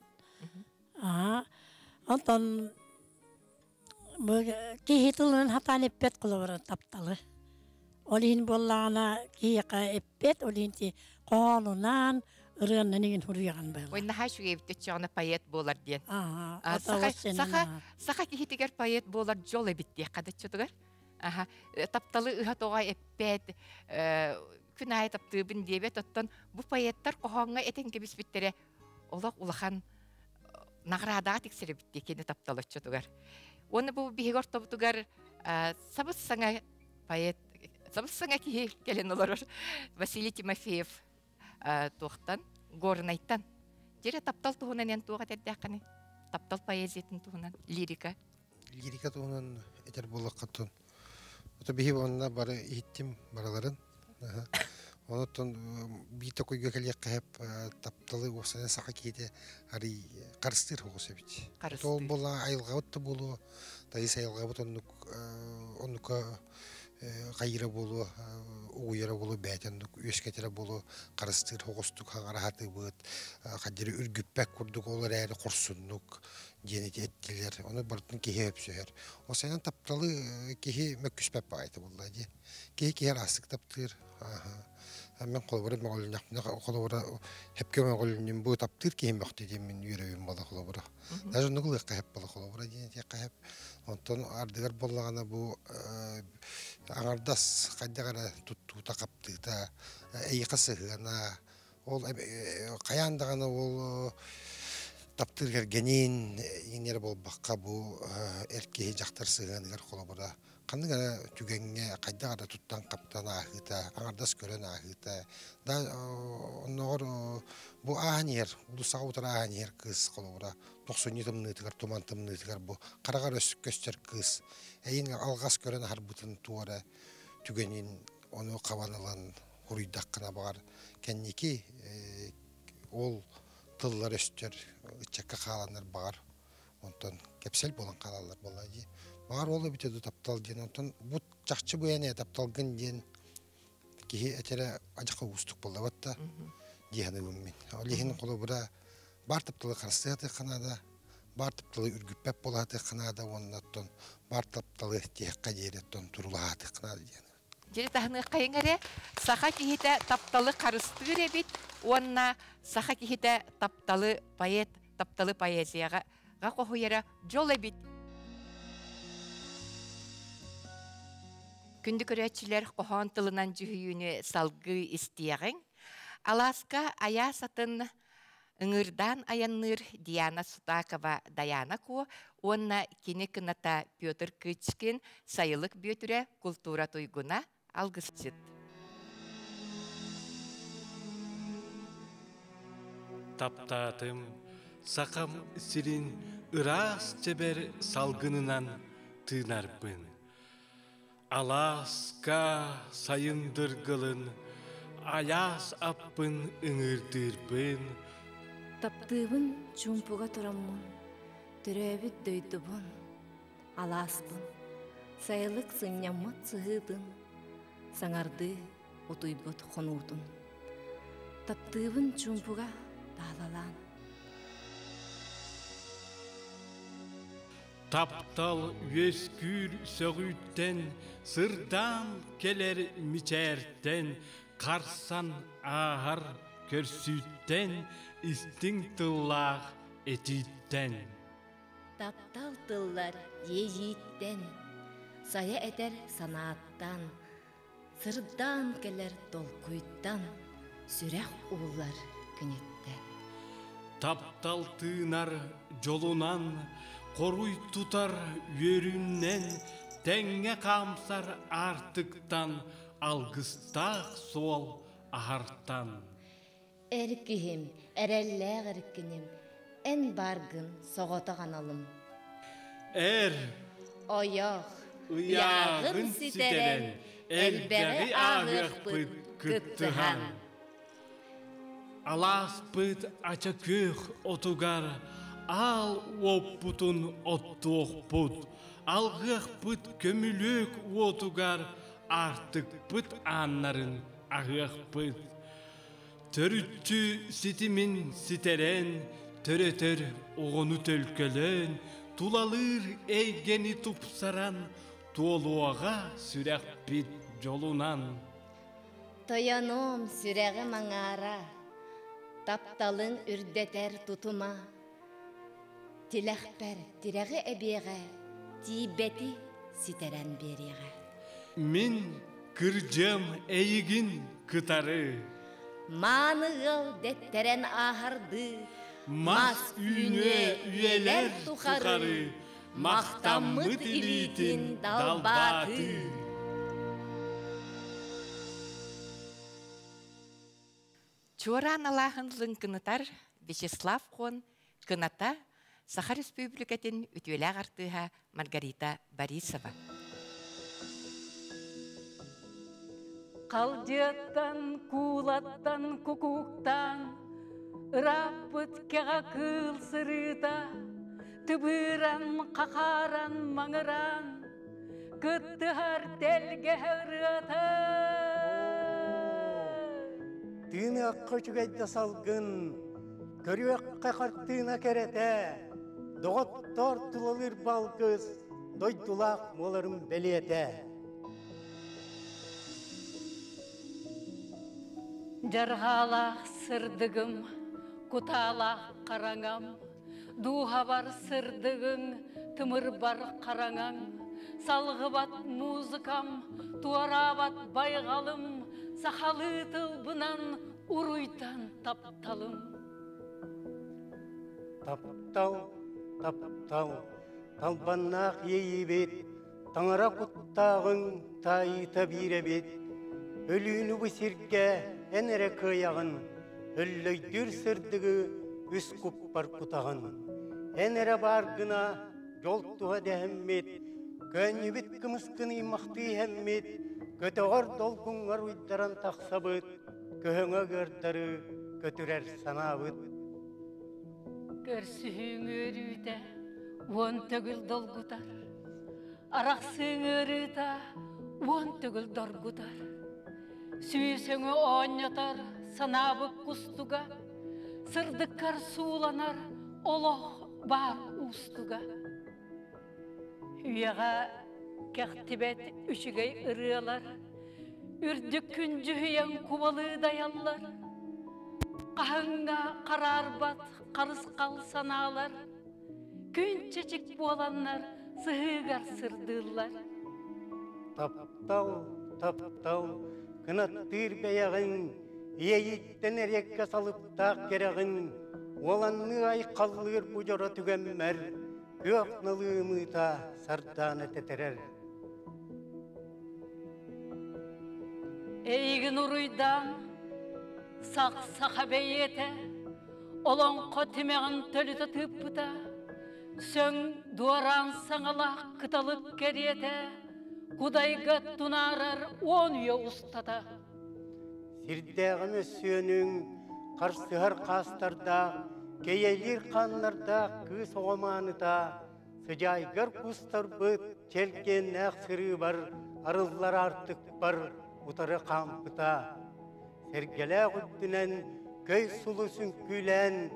Онтон кихитылын хатан эппет кылыбыр тапталы. Олин боллана кийка эппет олинти коонунан ырыаннанигин хуруяган байла. Ой нахашу эвтет чагына поэт болар диен. Саха кихитигер поэт болар жол эбитти кадаччотугар. Тапталы ыхатога эппет күн ай таптыбын дебет оттон бу поэттар кохонга этенге биспиттере олак улахан наградага тиксеребитти кени тапталаччотугар. Оны бу бигор топтугар сабыссаңа поэт сабыссаңа ки келен олар Василий Тимофеев туохтан горнайттан жере таптал туһунан ен туга теддаканы таптал поэзиятын туһунан лирика туһунан этер болаккатын ото бихи онна бары иттим бараларын онотон бите койго келек кеп тапталы осана сака кийде ари карстыр хосебит то бола айылгабытты болу тайыс айылгабыт оннука кайра болу уйра болу бәтендик өскетере болу карыстыр хогостук хаңарахаты быт кадыры үргүппек курдук олар әрі курсуннук денети эттилер оны бартын кихе өпсөөр осанан тапталы кихи мөккүспеп байты болду ди кихи расык таптыр мен колбурат моголнакна колбура хепке моголнин бу таптыр кихи мөхти дем мен үйрөбүм бала колбура даже нугулы кахеп бала колбура денети кахеп онтон ардыгар боллагана бу аңардас кайдагара туттута каптыта эйкасыгана ол каяндагана ол таптыр кергенин иңер болбакка бу эркеги жактар сыганыгар колобура кандыгара түгеңге кайдагара туттан каптан ахыта аңардас көрөн ахыта да онногор бу аанер улусага утара аанер кыз колобура 90 тымнытыгар туман тымнытыгар бу карагар өсүк көстөр кыз эйин алгас көрөн харбытын туара түгенин ону кабанылан хуруйдаккана бар кенники ол тыллар өстөр ычакка кааланар бар онтон кепсел болон калалар болайы бар ол битеду таптал ден онтон бут жакчы буяне тапталгын ден ки этере ажакка устук болду батта дияны мен олихин колобура бар тапталы карсыяты канада бар тапталы үргүппеп болаты канада оннаттон бар тапталы тиекка жереттон турулаты канада дияны Жери тахны кайыңаре саха кихите тапталы карыстыр эбит, онна саха кихите тапталы поэт, тапталы поэзияга кохуяра жол эбит. Күндү көрөчүлөр кохон тылынан жүhүйүнү салгы истиягың. Аласка ая сатын ыңырдан аянныр Диана Сутакова Даяна ко, онна кини кыната Петр Кычкин сайылык бөтүрө культура туйгуна алгысчыт. Таптатым, сакам сирин ырас чебер салгынынан тынарбын. Аласка сайындыргылын, аяс аппын ыңырдырбын. Таптыбын чумпуга тураммын, түрөбүт дөйдүбын, аласпын, сайылык сынняммат сыгыдын, саңарды утуйбут хонуудун. Таптыбын чумпуга таалалан. Таптал өскүр сөгүттен, сырдан келер мичерттен, карсан ағар көрсүттен, истин тыллах этиттен. Таптал тыллар ежиттен, сая этер санааттан, сырдан келер толкуйттан, сүрэх уулар күнеттен. Таптал тыынар жолунан, коруй тутар өрүннен, теңге камсар артыктан, алгыстақ сол ахартан. Эркихим, эрелләг эркиним, эн баргын соғота ғаналым. Ояқ, ұяғын ситерен, әлбәғі ағық бұд күттіған. Алас бұд ача көк отугар, ал оппутун оттуқ бұд, алғық бұд көмілік отугар, артық бұд аннарын ағық бұд. Törüttü sitimin siteren, töretör oğunu tölkölön, tulalır eygeni tupsaran, tuoluağa sürek bit jolunan. Toyanom süreğe mangara, taptalın ürdeter tutuma. Tilekper tireğe ebeğe, tibeti siteren beriğe. Min kırcam eygin kıtarı. Manığıl detteren ahardı, Mas üne üyeler tukarı, Mahtamıt ilitin dalbatı. Чуаран алахынлын кынытар Вячеслав Хон кыната Саха Республикатын үтүеләг артыха Маргарита Борисова. Қалдияттан, кулаттан, кукуктан, ыраппыт кеға кыл сырыта, тыбыран, қақаран, маңыран, кыттығар телге ырыта. Тыны аққа жүгайда салғын, көрі аққа қартына кереті, доғыттар тұлалыр балғыз, дойдулақ моларым бәлеті. Жарғалақ сырдығым, құталақ қараңам, дуға бар сырдығың, тымыр бар қараңам, салғы бат музыкам, туара бат байғалым, сақалы тылбынан ұруйтан тапталым. Таптал, таптал, талбаннақ ейі бет, таңыра құттағың тайыта бире бет, өліні бұсерге әнірі қияғын, өллөйдір сырдығы үс құппар құтағын. Әнірі барғына жолтуға дәхіммет, көні біт кымысқыны мақты әммет, көтіғар долғыңғар ұйдаран тақсабыт, көхіңі көрдірі көтірер санабыт. Көрсіғің өріті, он төгіл долғытар, арақсың өріті, он төгіл дорғытар. Сүйсіңі оңнатар, санабық құстуға, сырдыққар суланар, олық бар ұстуға. Үйеға кәқтібет үшігей ұрылар, үрдік күн жүхейен кубалы даялар, қағыңға қарар бат, қарыс қал саналар, күн чечік боланлар, сығығар сырдылар. Таптал, таптал, кынаттыр бәяғын, ейіттен әрекке салып тақ керағын, оланны айқалыр бұжора түгеммәр, көқнылымыта сарданы тәтірер. Эйгін ұруйдан, сақ-сақа бәйеті, олан қотымеғын төліті тұппыта, сөң дуаран саңалақ қыталық кереті, Кудайға тұнарар он үйе ұстата. Сирдәғім өссөнің қарсығар қастарда, кейелер қанларда күс оғыманыда, сыжайғар құстар бұд, челкен әқ сыры бар, арылар артық бар, ұтары қампыта. Сергелі құттынан көй сұлысын күлән,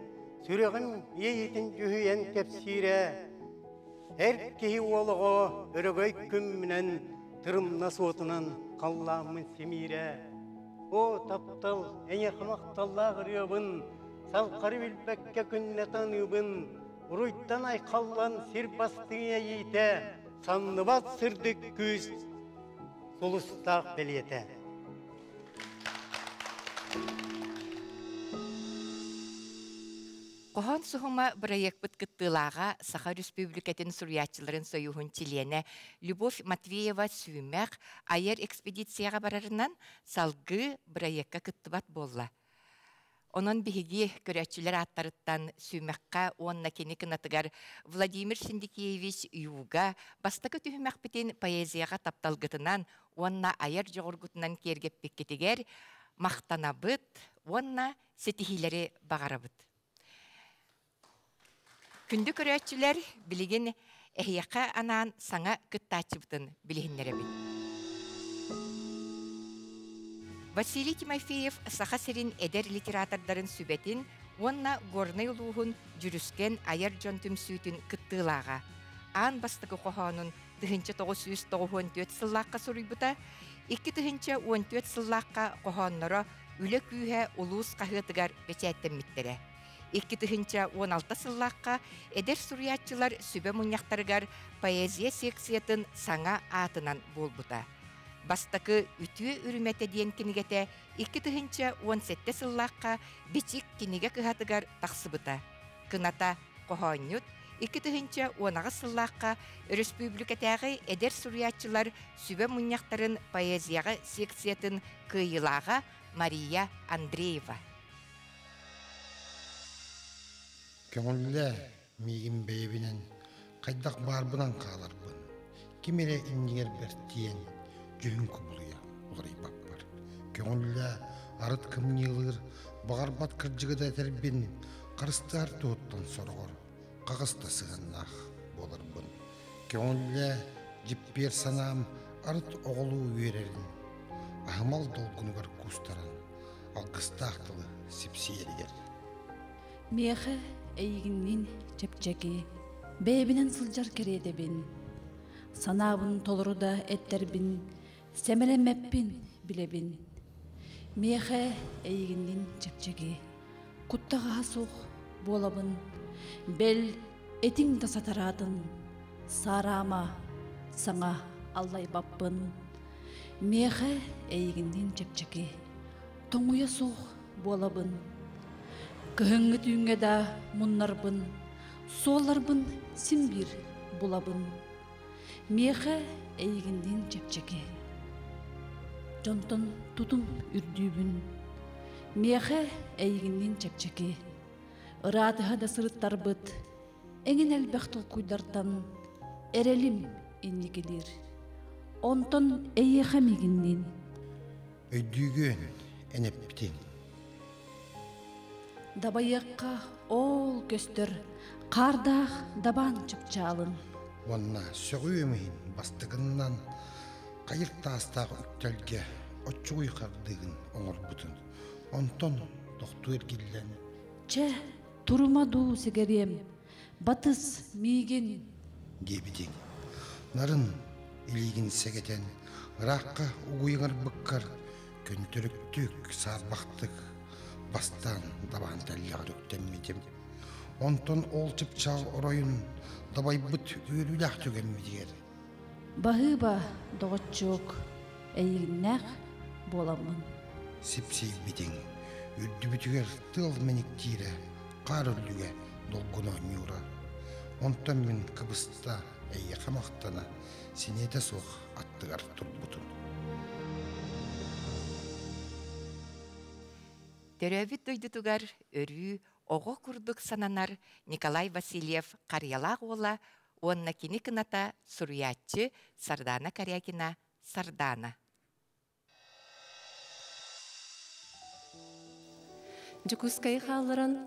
сүрігім ейетін жүхейен кепсире, әркей олығы өрігөй күмінен тұрымна сотынан қалламын семире. О, таптал, әне қымақталлақ ребін, салқары білбәкке күнне таныбын, ұруйттан айқаллан сир бастыңа ейті, санныбат сырдық күз, солыстақ білеті. Кохон сухума проектпыт кыттылаға Саха Республикатын сурьячыларын союхун чилене Любовь Матвеева сүймәк айыр экспедицияға барарынан салгы проектка кыттыбат болла. Онон биһиги көрәчілер аттарыттан сүймәкка онна кені кынатыгар Владимир Синдикеевич Юга бастакы түймәк бітен поэзияға тапталгытынан онна айыр жоғыргутынан кергеп беккетігер мақтанабыт, онна сетихилері бағарабыт. Күнді көрәтчілер білеген әйеқа анан саңа кыттачыбытын білігінлері бит. Василий Тимофеев саха сирин эдер литератордарын сүбетин, онна горный луғын жүріскен аяр жон түмсүйтін кыттылаға. Ан бастығы қоғанын тыхынча 994 сыллаққа сұруйбыта, 2 тыхынча 14 сыллаққа қоғаннары үлі күйе улуыз қағытыгар бәчәттен миттері. 2 тыхынча 16 сыллаққа эдер сұруятчылар сүбе мұняқтарығар поэзия секциятын саңа атынан болбыта. Бастакы үтүе үрүмәте диен кинигете 2 тыхынча 17 сыллаққа бичик киниге кыхатыгар тақсыбыта. Кыната қоғанют 2 тыхынча 10 сыллаққа республикатағы эдер суриятчылар сүбе мұняқтарын поэзияға секциятын кыйылаға Мария Андреева. Көңілі мейгін бейбінен қайдақ барбынан қаларбын. Кемере индігер бәрттиен жүйін күбілия оларай баппар. Көңілі арыт кімнелер бағарбат кіржігіді әтербен қарыстар туыттан сорғыр. Қағыста сығаннақ боларбын. Көңілі жіппер санам арыт оғылу үйерерін. Ағымал долғынығар күстаран. Алқыстақтылы сепсиергер. Меха әйгіннен чепчеки, бәйбінен сылжар кередебін. Санабын толыруда әттербін, сәмелемеппін білебін. Меха әйгіннен чепчеки, құттаға суқ болабын. Бел этиң тасатаратын, сарама саңа аллай баппын. Меха әйгіннен чепчеки, тоңуя суқ болабын. Кыһыңы түйінге да мұннарбын, соларбын симбир булабын. Меха әйгінден чепчеке, жонтон тутум үрдүйбін. Меха әйгінден чепчеке, ыратыға да сырыттарбыт, әңін әлбәқтіл куйдартан, әрелім еннекелер. Онтон әйеха мегінден. Өйдүйген әнепптен. Дабайыққа ол көстір, қардақ дабан чыпчалын. Онна сөғүйемейін бастығыннан қайыртастағы үттелге отчуғый қардығын оңыр бұтын. Онтон тоқту ергілләні. Чә, тұрмаду сегерем, батыс мейген. Дебеден. Нарын илігін сегетен, раққа ұғыйғыр бұққар, көнтіріктік сарбақтық. Бастан дабан тәліғар өктенмедім. Онтон ол чыпчал оройын дабай бұт өріләқ төгенмедігер. Бағыба доғытчук әйгіннәқ боламын. Сепсей беден, үрді бүтігер тыл меніктейрі, қар үліге долгуна нюра. Онтон мен кыбыста әйе қамақтана, сенеті соқ аттығар тұрбутын. Төрөбіт дойдутугар өрі оғы күрдік сананар Николай Васильев Қариялақ ола, онна кені кыната сұруятчы Сардана Карякина Сардана. Жүкускай қалыран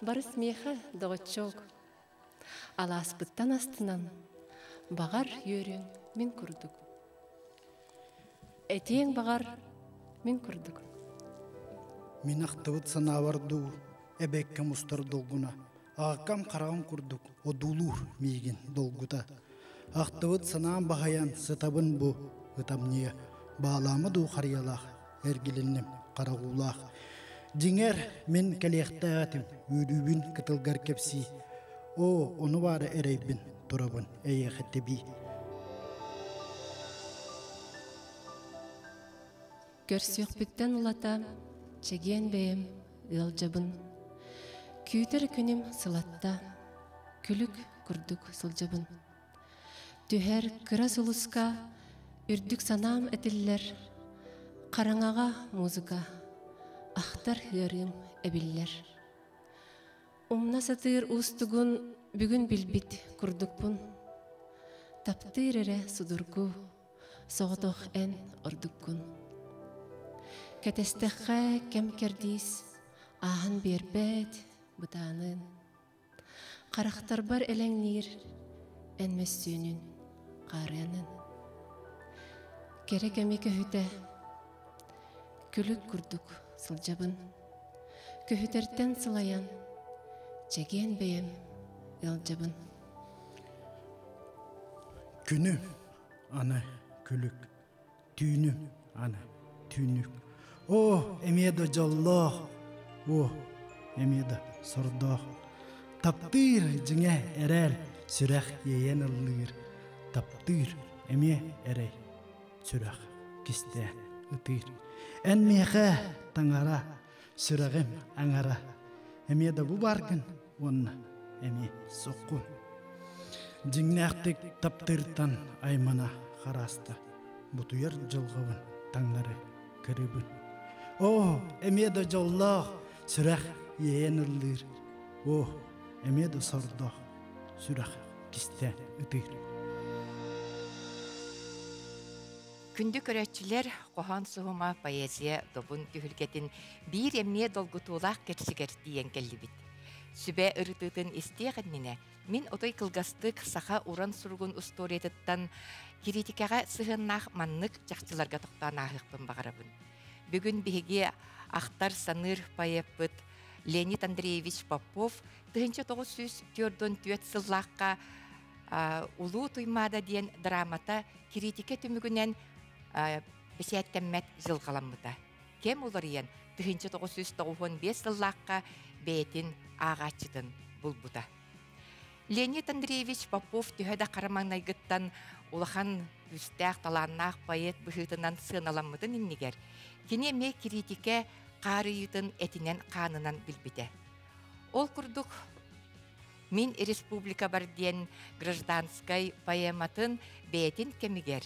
барыс меха доғытчоқ. Аласпыттан астынан бағар үйерен мен күрдік. Әтең бағар мен күрдік. Мен ақтывыт санаварду әбәкке мұстар долгуна. Ағаққам қарағын күрдік, о дулур мейген долгута. Ақтывыт санаан бағаян сытабын бұ, ұтамния. Бағаламы ду қариялақ, әргеленнем қарағулақ. Деңер мен кәлеқті әтім, үйрүбін кытылгар кепси. О, оны бары әрейбін, тұрабын, әйеқетті бей. Көрсіқ бүттен ұлата, чеген бәйім ұлжабын. Күйтер күнім сылатта, күлік күрдік сылжабын. Түхер кыра сылысқа, үрдік санам әтіллер. Қараңаға музыка, ақтар хырым әбіллер. Умна сатыр ұстығын бүгін білбіт күрдікпін. Таптыр әрі судыргу, соғытық ән ұрдыққын. Кәтестіққа кәм кердейс, ағын бербәд бұтанын. Қарақтар бар әләңнер, әнмәстүйінің қаранын. Керек әмекі хүті, күлік күрдік сылжабын. Көһүтәртен сылаян, чеген бейем ылжабын. Күнү аны күлік, түйінү аны түйінік. О, эмеда жоллох, о, эмеда сордох. Таптыр жыңа әрәл, сүрәх ейен ыллыр. Таптыр эме әрәй, сүрәх кисте ытыр. Ән меха таңара, сүрәғым аңара. Эмеда бұ баргын, онна эме соққын. Жыңнақтық таптыртан аймана қарасты. Бұтуер жылғауын таңнары кірібін. О, эмеда жоллах, сүрәх ейен ыллыр. О, эмеда сордох, сүрәх кисте ытыр. Күнді көрәтчілер қоған сұғыма поэзия добын күхілгетін бір емне долгутулақ керсігер дейін келді бит. Сүбә ырытытын істеғанніне, мен отой кылгастык саха уран сургун усториятыттан критикаға сығыннақ маннык жақчыларға тоқтан ағықпын бағарабын. Бүгін бігі ақтар саныр паяппыт Леонид Андреевич Попов 1904 сыллаққа улуу туймада дейін драмата критика түмігінен бесеттеммет жылғаламыда. Кем олар ен 1995 сыллаққа бәйтін ағачыдын бұлбұда. Леонид Андреевич Попов түйеді қарамаңнайгыттан улахан үстәқ таланнақ поэт бұхытынан сыналамыдын иннегер. Кене ме критике қарыйытын әтінен қанынан білбіде. Ол күрдік мен республика бар ден гражданскай поэматын бәйтін кемігер.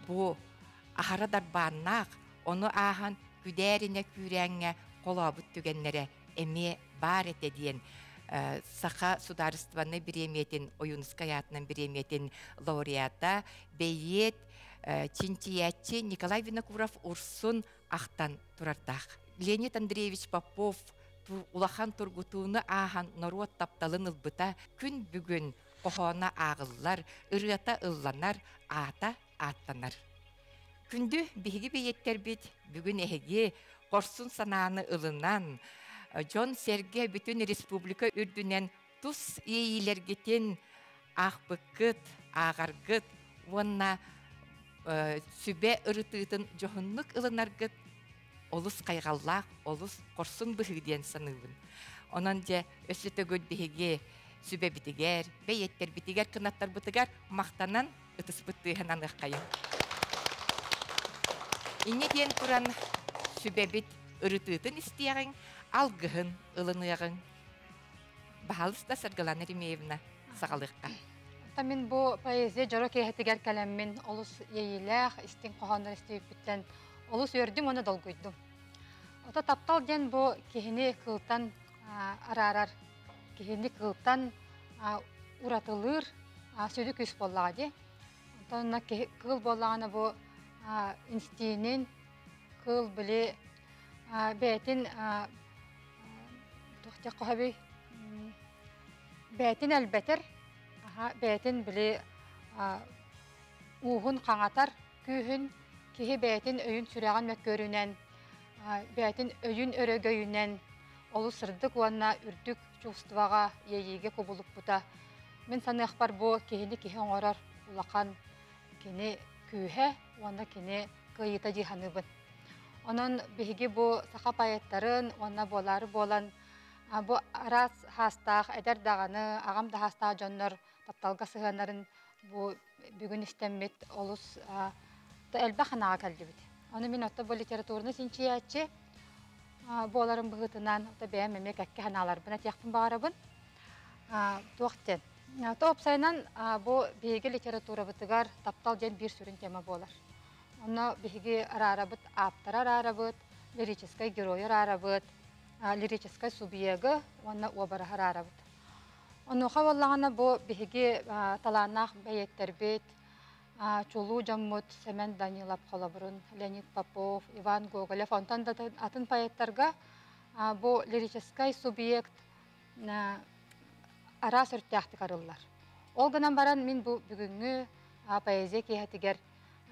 Бұ ахара дарбаннақ, оны ахан күдәріне күрәңе қолабыт түгенлері әме бар әте дейін Саха сударстваны биреметін, ойынскаятынан биреметін лауреата бейет чинтиятчы Николай Винокуров Урсун ақтан тұрардақ. Леонид Андреевич Попов улахан тургутуыны ахан народ тапталын ылбыта күн бүгін қоғана ағыллар, ырыата ылланар, ата аттанар. Күнді бігі бейеттер бит бүгін әге қорсын сананы ылынан Джон Серге бүтін республика үрдінен тұс ейілергетін ақбықыт, ағаргыт, онна сүбе ұрытытын жоғынлық ылынаргыт олыс қайғаллақ, олыс қорсын бұғыден санылын. Онан же өсіті көд бігі сүбе бітігер, бейеттер бітігер, қынаттар бітігер, мақтанан ұтыс бұттығынан ұққайын. Ине ден құран сүбе біт ұрытытын істеғын, алгыһын ылыныгын баһалыс да саргаланыр имеевна сагалыкка. Тамин бу поэзия жоро кеһетигер калеммин олус ейилэх истин кохондар истейбиттен олус өрдүм оны долгуйдум. Ота таптал ден бу кехини кылтан арарар кехини кылтан уратылыр сөйдү күс боллагы. Онтона кыл боллаганы бу инстинин кыл биле бетин Тохтяккахаби бәтин әлбәтер, бәтин біле уғын қаңатар, күйін, кеге бәтин өйін сүрәған мәккөрінен, бәтин өйін өрөгөйінен, олы сырдық уанна үрдік чувстваға ейеге көбілік бұта. Мен саны ақпар бұ кегені кеге оңырар ұлақан кені күйе, уанна кені күйета жиханыбын. Onun bihi bu saha payettарын, ona bolары болан, bu aras hastaq, eder dağını, ağam da hastaq jonlar, taptalga sığanların bu bugün istemmet olus elbə xanağa gəldi bidi. Onu min otta bu literaturunu sinçiyatçı, boların bığıtından, otta bəyəm memek əkke xanalar buna tiyaqpın bağırabın. Tuaqten. Top saynan bu bihi literatura bıtıgar, taptal jen bir sürün tema bolar. Onu bihi ararabıt, aptar ararabıt, lirический герой ararabıt, lirический субъегі, onu obara ararabıt. Onu xavallağına bu bihi talanaq beyetterbet, Çulu Cammut, Semen Danilov Xolaburun, Leonid Popov, Ivan Gogolev, ondan da atın payettarga bu lirический субъект ara sörttəxti qarıllar. Ol gınan baran min bu bugünkü poeziya kehetiger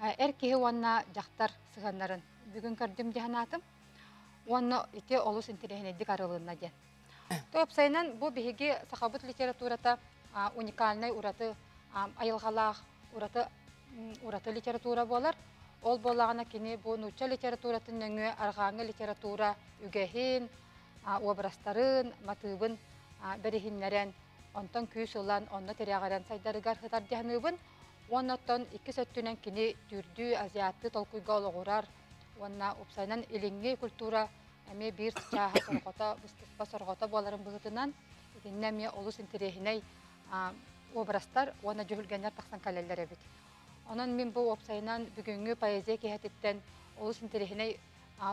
Эркеһи уонна жақтар сыганнарын бүгүн көрдүм диханатым. Уонна ите олус интерехинедик арылыына ден. Топсайнан бу биһиги сахабыт литературата уникальный ураты айылгалаах ураты литература болар. Ол болагана кини бу нуча литературатын нөңө аргааңы литература үгэһин, образтарын, матыбын берихиннерен, онтон күйс улан, онна терягаран сайдарыгар хытар диханыбын. Оннаттан 2 сөттүнен кини түрдүү азиатты толкуйга ологурар. Онна опсайнан илинги культура эми бир чаха соргота, быстыспа соргота боларын быгытынан итиннеме олус интерехиней образтар онна жөһүлгенер таксан калеллер эбит. Онон мен бу опсайнан бүгүнгү поэзия кехетиттен олус интерехиней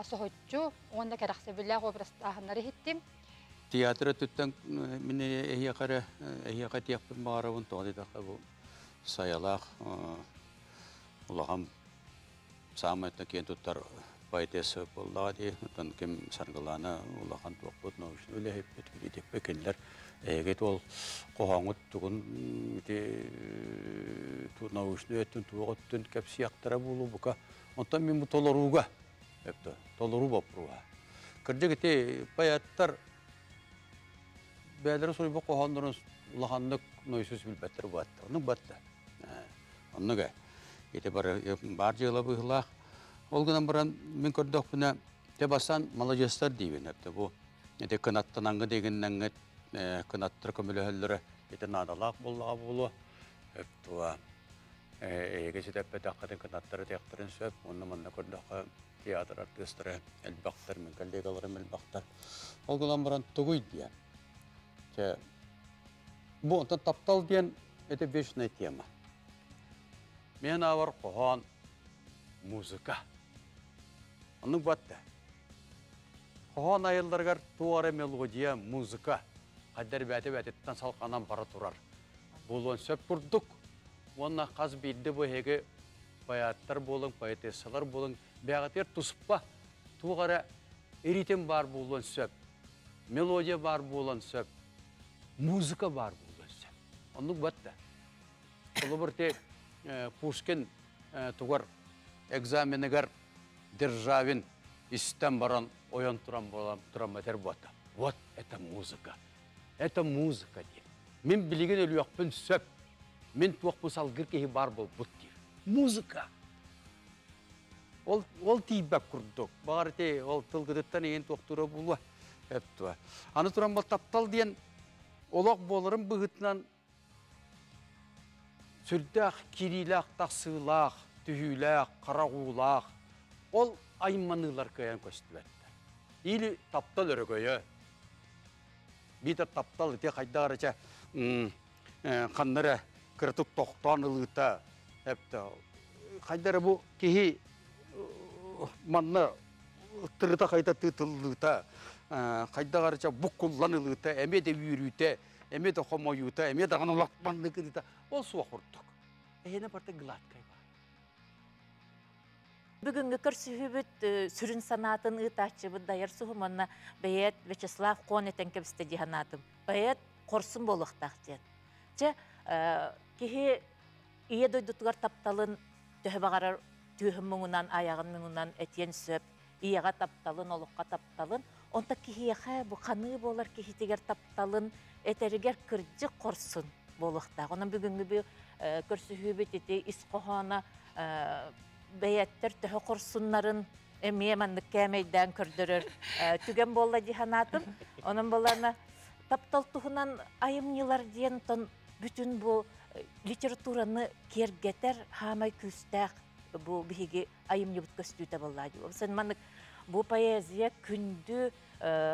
сохотчу, онда керахсебилах образтаханары хиттим. Театры түттен мини эхиякара тияқпын бағарауын тоғадидаққа бұл сайалақ ұлағам самайтна кен тұттар поэтесі болдыға де, ұтын кем сарғыланы ұлаған туақпыт наушын өлі хеппет күлетек бекелер. Әгет ол қоғаңыт тұғын наушын өттін туағыттын кәп сияқтара болу бұқа. Онтан мен бұл толыруға, толыру бапыруға. Кірдегі баяттар бәдері сұрайбы қоғандырын ұлағандық нойсыз білбәттір бәтті. Оның бәтті. Онныға. Бар жылы бұғылақ. Ол күнен бұрын мен көрдік бұна тебасан малажестар дейбін. Бұл кынаттанаңғы дегеннен кынаттыр көмілі әлдері надалақ болуға болу. Егесі тәппет аққатын кынаттары тәқтірін сөп. Оны мұнда көрдіқі театр артистері әлбақтар, мен коллегаларым әлбақтар. Ол күнен бұрын тұғый дейін. Бұл таптал дейін это вечная тема. Мен авар қоған музыка. Оның бәтті. Қоған айылдарғар туары мелодия музыка. Қайдар бәті-бәтеттен салқанан бара тұрар. Бұл он сөп күрдік. Онына қаз бейді бұйығы баяттар болың, поэтесалар болың. Бәғатер тұсыппа. Туғара еритен бар болын сөп. Мелодия бар болын сөп. Музыка бар болын сөп. Оның бәтті. Бұл бірте Пушкин туғар экзаменігер державин истен баран оян тұрам әтер бұата. Вот это музыка. Это музыка дейм. Мен білеген өлі өкпін сөп. Мен туақ бұсал кіркеғі бар бол бұт дейм. Музыка. Ол тейбәк күрдік. Бағар тей, ол тылғыдыттан ең туақтыра болуа. Аны тұрам бұл таптал дейін олақ болырым бұғытынан сүрдәқ, кириләқ, тақсылақ, түйіләқ, қарағулақ. Ол айымманылар көйен көсті бәтті. Или таптал өрі көйі. Бейті таптал өте қайдағарыча қандары кіртік тоқтан ұлыта. Қайдары бұл кейі манны тұрыта қайда тұтылыта. Қайдағарыча бұл құллан ұлыта, әме де үйіріте. Эме де хомоюта, эме де ғанулақпанды кедіта. Ол суақ ұрттық. Әйені барты ғладқай бар. Бүгінгі көрсүйбіт сүрін санатын ұтачы бұд дайыр сұғымына бәйет Вячеслав Конетен кебісті диханатым. Бәйет қорсын болуқтақ ден. Же, кеге ие дойдутығар тапталын төхі бағарар түйім мұңынан, аяғын мұңынан әтен сөп, иеға тапталын, олыққа тапталын. Онта кехеға бұ қаны болар кехетегер тапталын, әтәрігер кірді қорсын болуқтақ. Оның бүгінгі бұл көрсүйбіт еті іс қоғана бәйеттер түхі қорсынларын әмеймандық кәмейден көрдірір. Түген болла диханатым. Оның боларына таптал тұғынан айымнелар дейін бүтін бұл литератураны кергетер хамай күстәқ бұл бігі айымне бұт көстүйті болады. Бұл поэзия күнді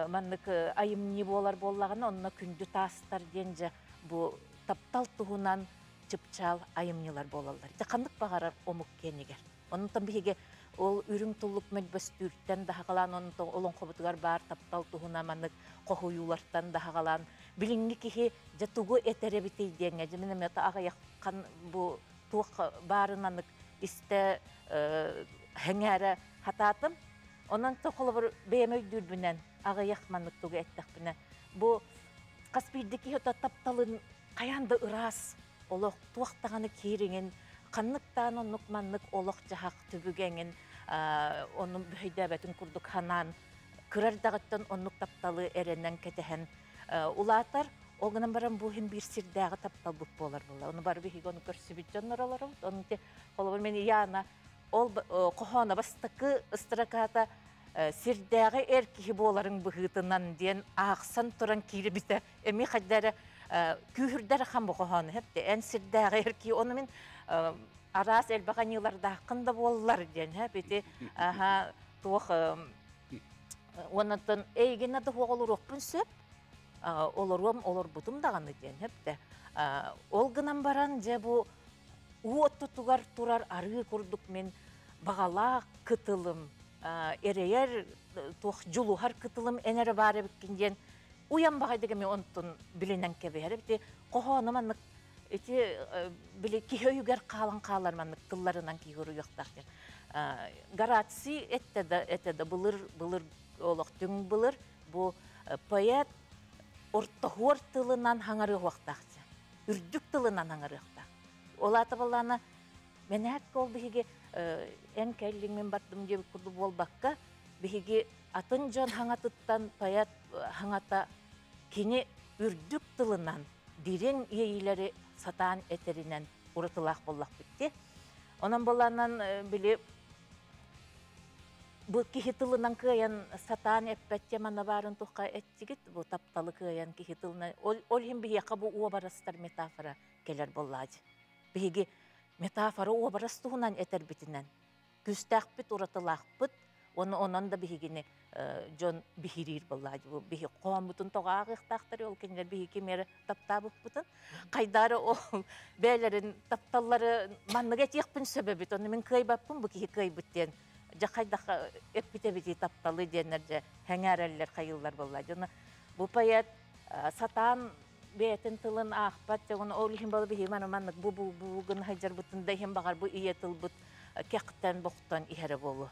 маннык айымне болар болағына, онына күнді тастар денже бұл таптал тұғынан чыпчал айымнелар болалар. Қандық бағарар омық кенегер. Оның тан біге ол үрің тұллық мәлбөстүрттен дағалан, оның тан олың қобытығар бар таптал тұғына маннык қоғуюларттан дағалан. Білінгі кеге жатуғы әтәрі бітейденге. Жемінім әті аға яққан бұл туық барын маннык істі хәңәрі хататым. Онан тоқылы бір бәйемөй дүрбінен, аға яқманлық тұғы әттіқ бінен. Бұл қаспейдікі өті тапталын қаянды ұрас, олық туақтағаны керіңін, Kanlıktan onluk manlık olok jahak tübügenin onun bühüydəbətin kurduk hanan kırar dağıttan onluk taptalı erenden ketehen ulatar oğunan baran bu hem bir sirdağı taptal bu bolar bolar onu bar bir onu körsübüt canlar alarım onu te kolabır meni yana ol kohana bastakı ıstrakata sirdağı erkihi boların bıhıtından diyen ağsan turan kiri bite emi haddara kühürder ham bu kohana hep de en sirdağı erkihi onu min aras elbakan yıllarda hakkında bollar diyen hep eti aha tuğ ondan eygin adı olur okpun söp olur butum dağını diyen hep de olgınan baran je bu uottu tugar turar arı kurduk men bağala kıtılım ereyer tuğ juluhar kıtılım enere bare bikkin diyen uyan bağaydı gemi ontun bilinen kebe hep de kohonamanlık eti bile kihöyüger kalan kalarmanlık kıllarından kihuru yoktaqtır. Garatsi ette de bulur oloqtun bulur bu payat ortahor tılından hangarı yoktaqtır. Ürdük tılından hangarı yoktaq. Ola tabalana menek ol bihige en kelliğimin battım diye kurdu bol bakka bihige atıncan hangatıttan payat hangata kini ürdük tılından diren yeyileri satan eterinden uratılaq bollaq bitti. Onun bolandan bile bu kihitılından kıyan satan epbetçe manabarın tuqa etçigit bu taptalı kıyan kihitılından ol hem bir yaka bu uabarastar metafora gelir bollacı. Bihigi metafora uabarastuğundan eter bitinden. Küstaq bit uratılaq bit onun da bihigini John bihirir bollacı bu bihi qoğan butun toğağı ıhtaqtır ol kendiler bihi kemeri taptabıp butun. Qaydarı o beylerin taptalları manlık et yaqpın sebebit onu min kıybapın bu kihi kıybıt diyen. Jaqayda epbite taptalı diyenlerce hengereller kayıllar bollacı. Bu payat satan beyetin tılın ahbat onu olihim balı bihi manlık bu gün hajar butun dayım bakar bu iya tıl but kekten boktan ihere bolu.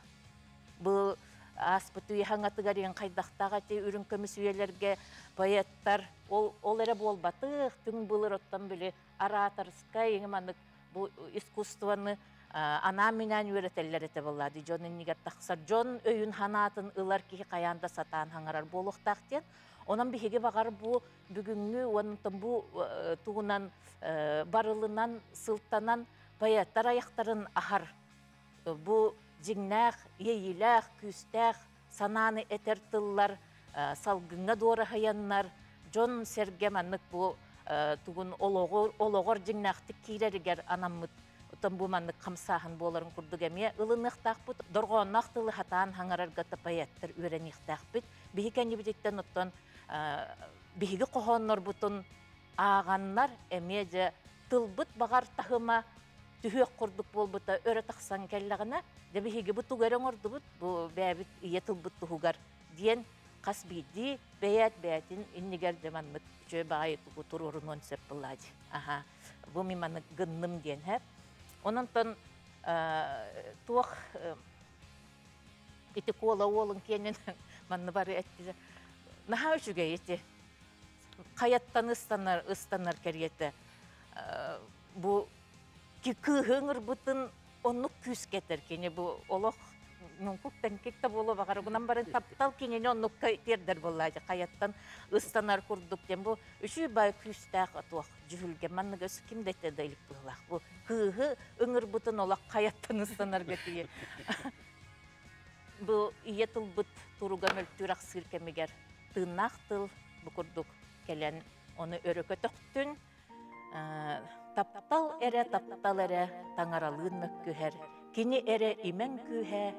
Bu aspıtı hangatı gariyen kaydaqtağa te ürün kömüs üyelerge bayattar olere bol batıq tüm bulur ottan bile aratarska yengmanlık bu iskustvanı ana minen öğreteller ete bolladı. Jon'un niger taqsar Jon öyün hanatın ılar ki kayanda satan hangarar boluqtaq diyen. Onun bihege bakar bu bugünkü onun bu tuğunan barılından sıltanan bayattar ayaktarın ahar bu Cinnaq, yeyiləq, küstaq, sananı etertıllar, salgınga doğru hayanlar, Jon sergemanlık bu tuğun oloğor cinnaqtık kireriger anamıt, utan bu manlık kamsahın boların kurdu gemiye, ılınıqtaq bud, dorğonnaq tılı hatan hangarar gata payattır öğreniqtaq bud, bihi kendi bidikten utan bihigi qoğonlar butun ağanlar, emece tılbıt bağar tahıma, tühük kurduk bol buta öre taqsan kellagına de bihigi bu tugaren ordu but bu bebit yetıl but tuhugar diyen kasbidi beyatin inniger demanlık çöy bağayı tuğu tururun on seppıllacı. Aha bu mimanlık gındım diyen hep. Onun ton tuğ iti kola oğlun kenin manlı bari etti. Naha üçüge iti kayattan ıstanlar keriyete bu ki kıhıngır butun onluk küs getir kini bu olok nunkuk tenkekte bolu bakar bundan barın taptal kini onluk terder bollacı kayattan ıstanar kurduk den bu üçü bay küstaq atuaq jühülge manны göz kim dette deylik bıhlaq bu kıhı ıngır butun olak kayattan ıstanar getiye bu iyetıl but turuga möltüraq sirkemiger tığnaq tıl bu kurduk kelen onu öröke töktün taptal ere tangaralığın mökküher. Kini ere imen kühe,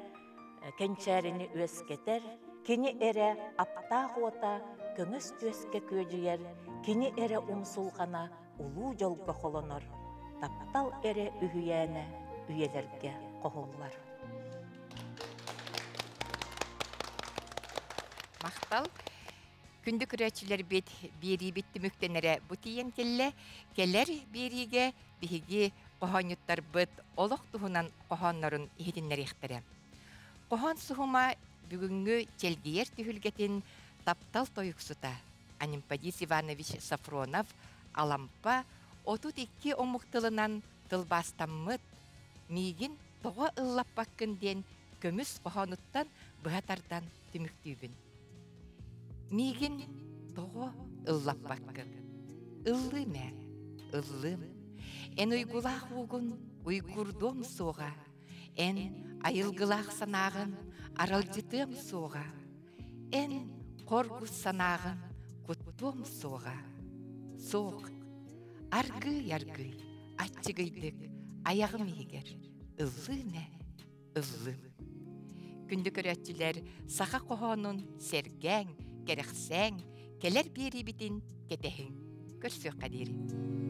kençerini üesketer. Kini ere apta huota, köngös tüeske köcüyer. Kini ere umsulgana, ulu jolga holonor. Taptal ere ühüyene, üyelerge kohullar. Maqtal. Kündük üretçiler biri bitti müktenere bu tiyen keller birige bihigi qohanyuttar bit oloq tuhunan qohanların ihidinleri ihtire. Qohan suhuma bugünkü çelgiyer tühülgetin taptal toyuksuta Animpadis Ivanovich Safronov alampa 32 omuktılınan tılbastammıt мигин тоға ыллаппаккын ден көміс қохонуттан бұғатардан түміктүйбін. Мигин тоға ыллаппаккын. Ыллы мә, ыллым. Эн уйгулақ угун уйгурдом соға. Эн айылгылақ санағын аралжытым соға. Эн қоргус санағын куттом соға. Соқ, аргы-яргы, атчыгыйдык, аяғым егер. Ыллы мә, ыллым. Күнді көрәтчілер сақа қоғанын сәргәң, кәрәқсәң, келер бері бітін кетехің. Көрсөк қадері.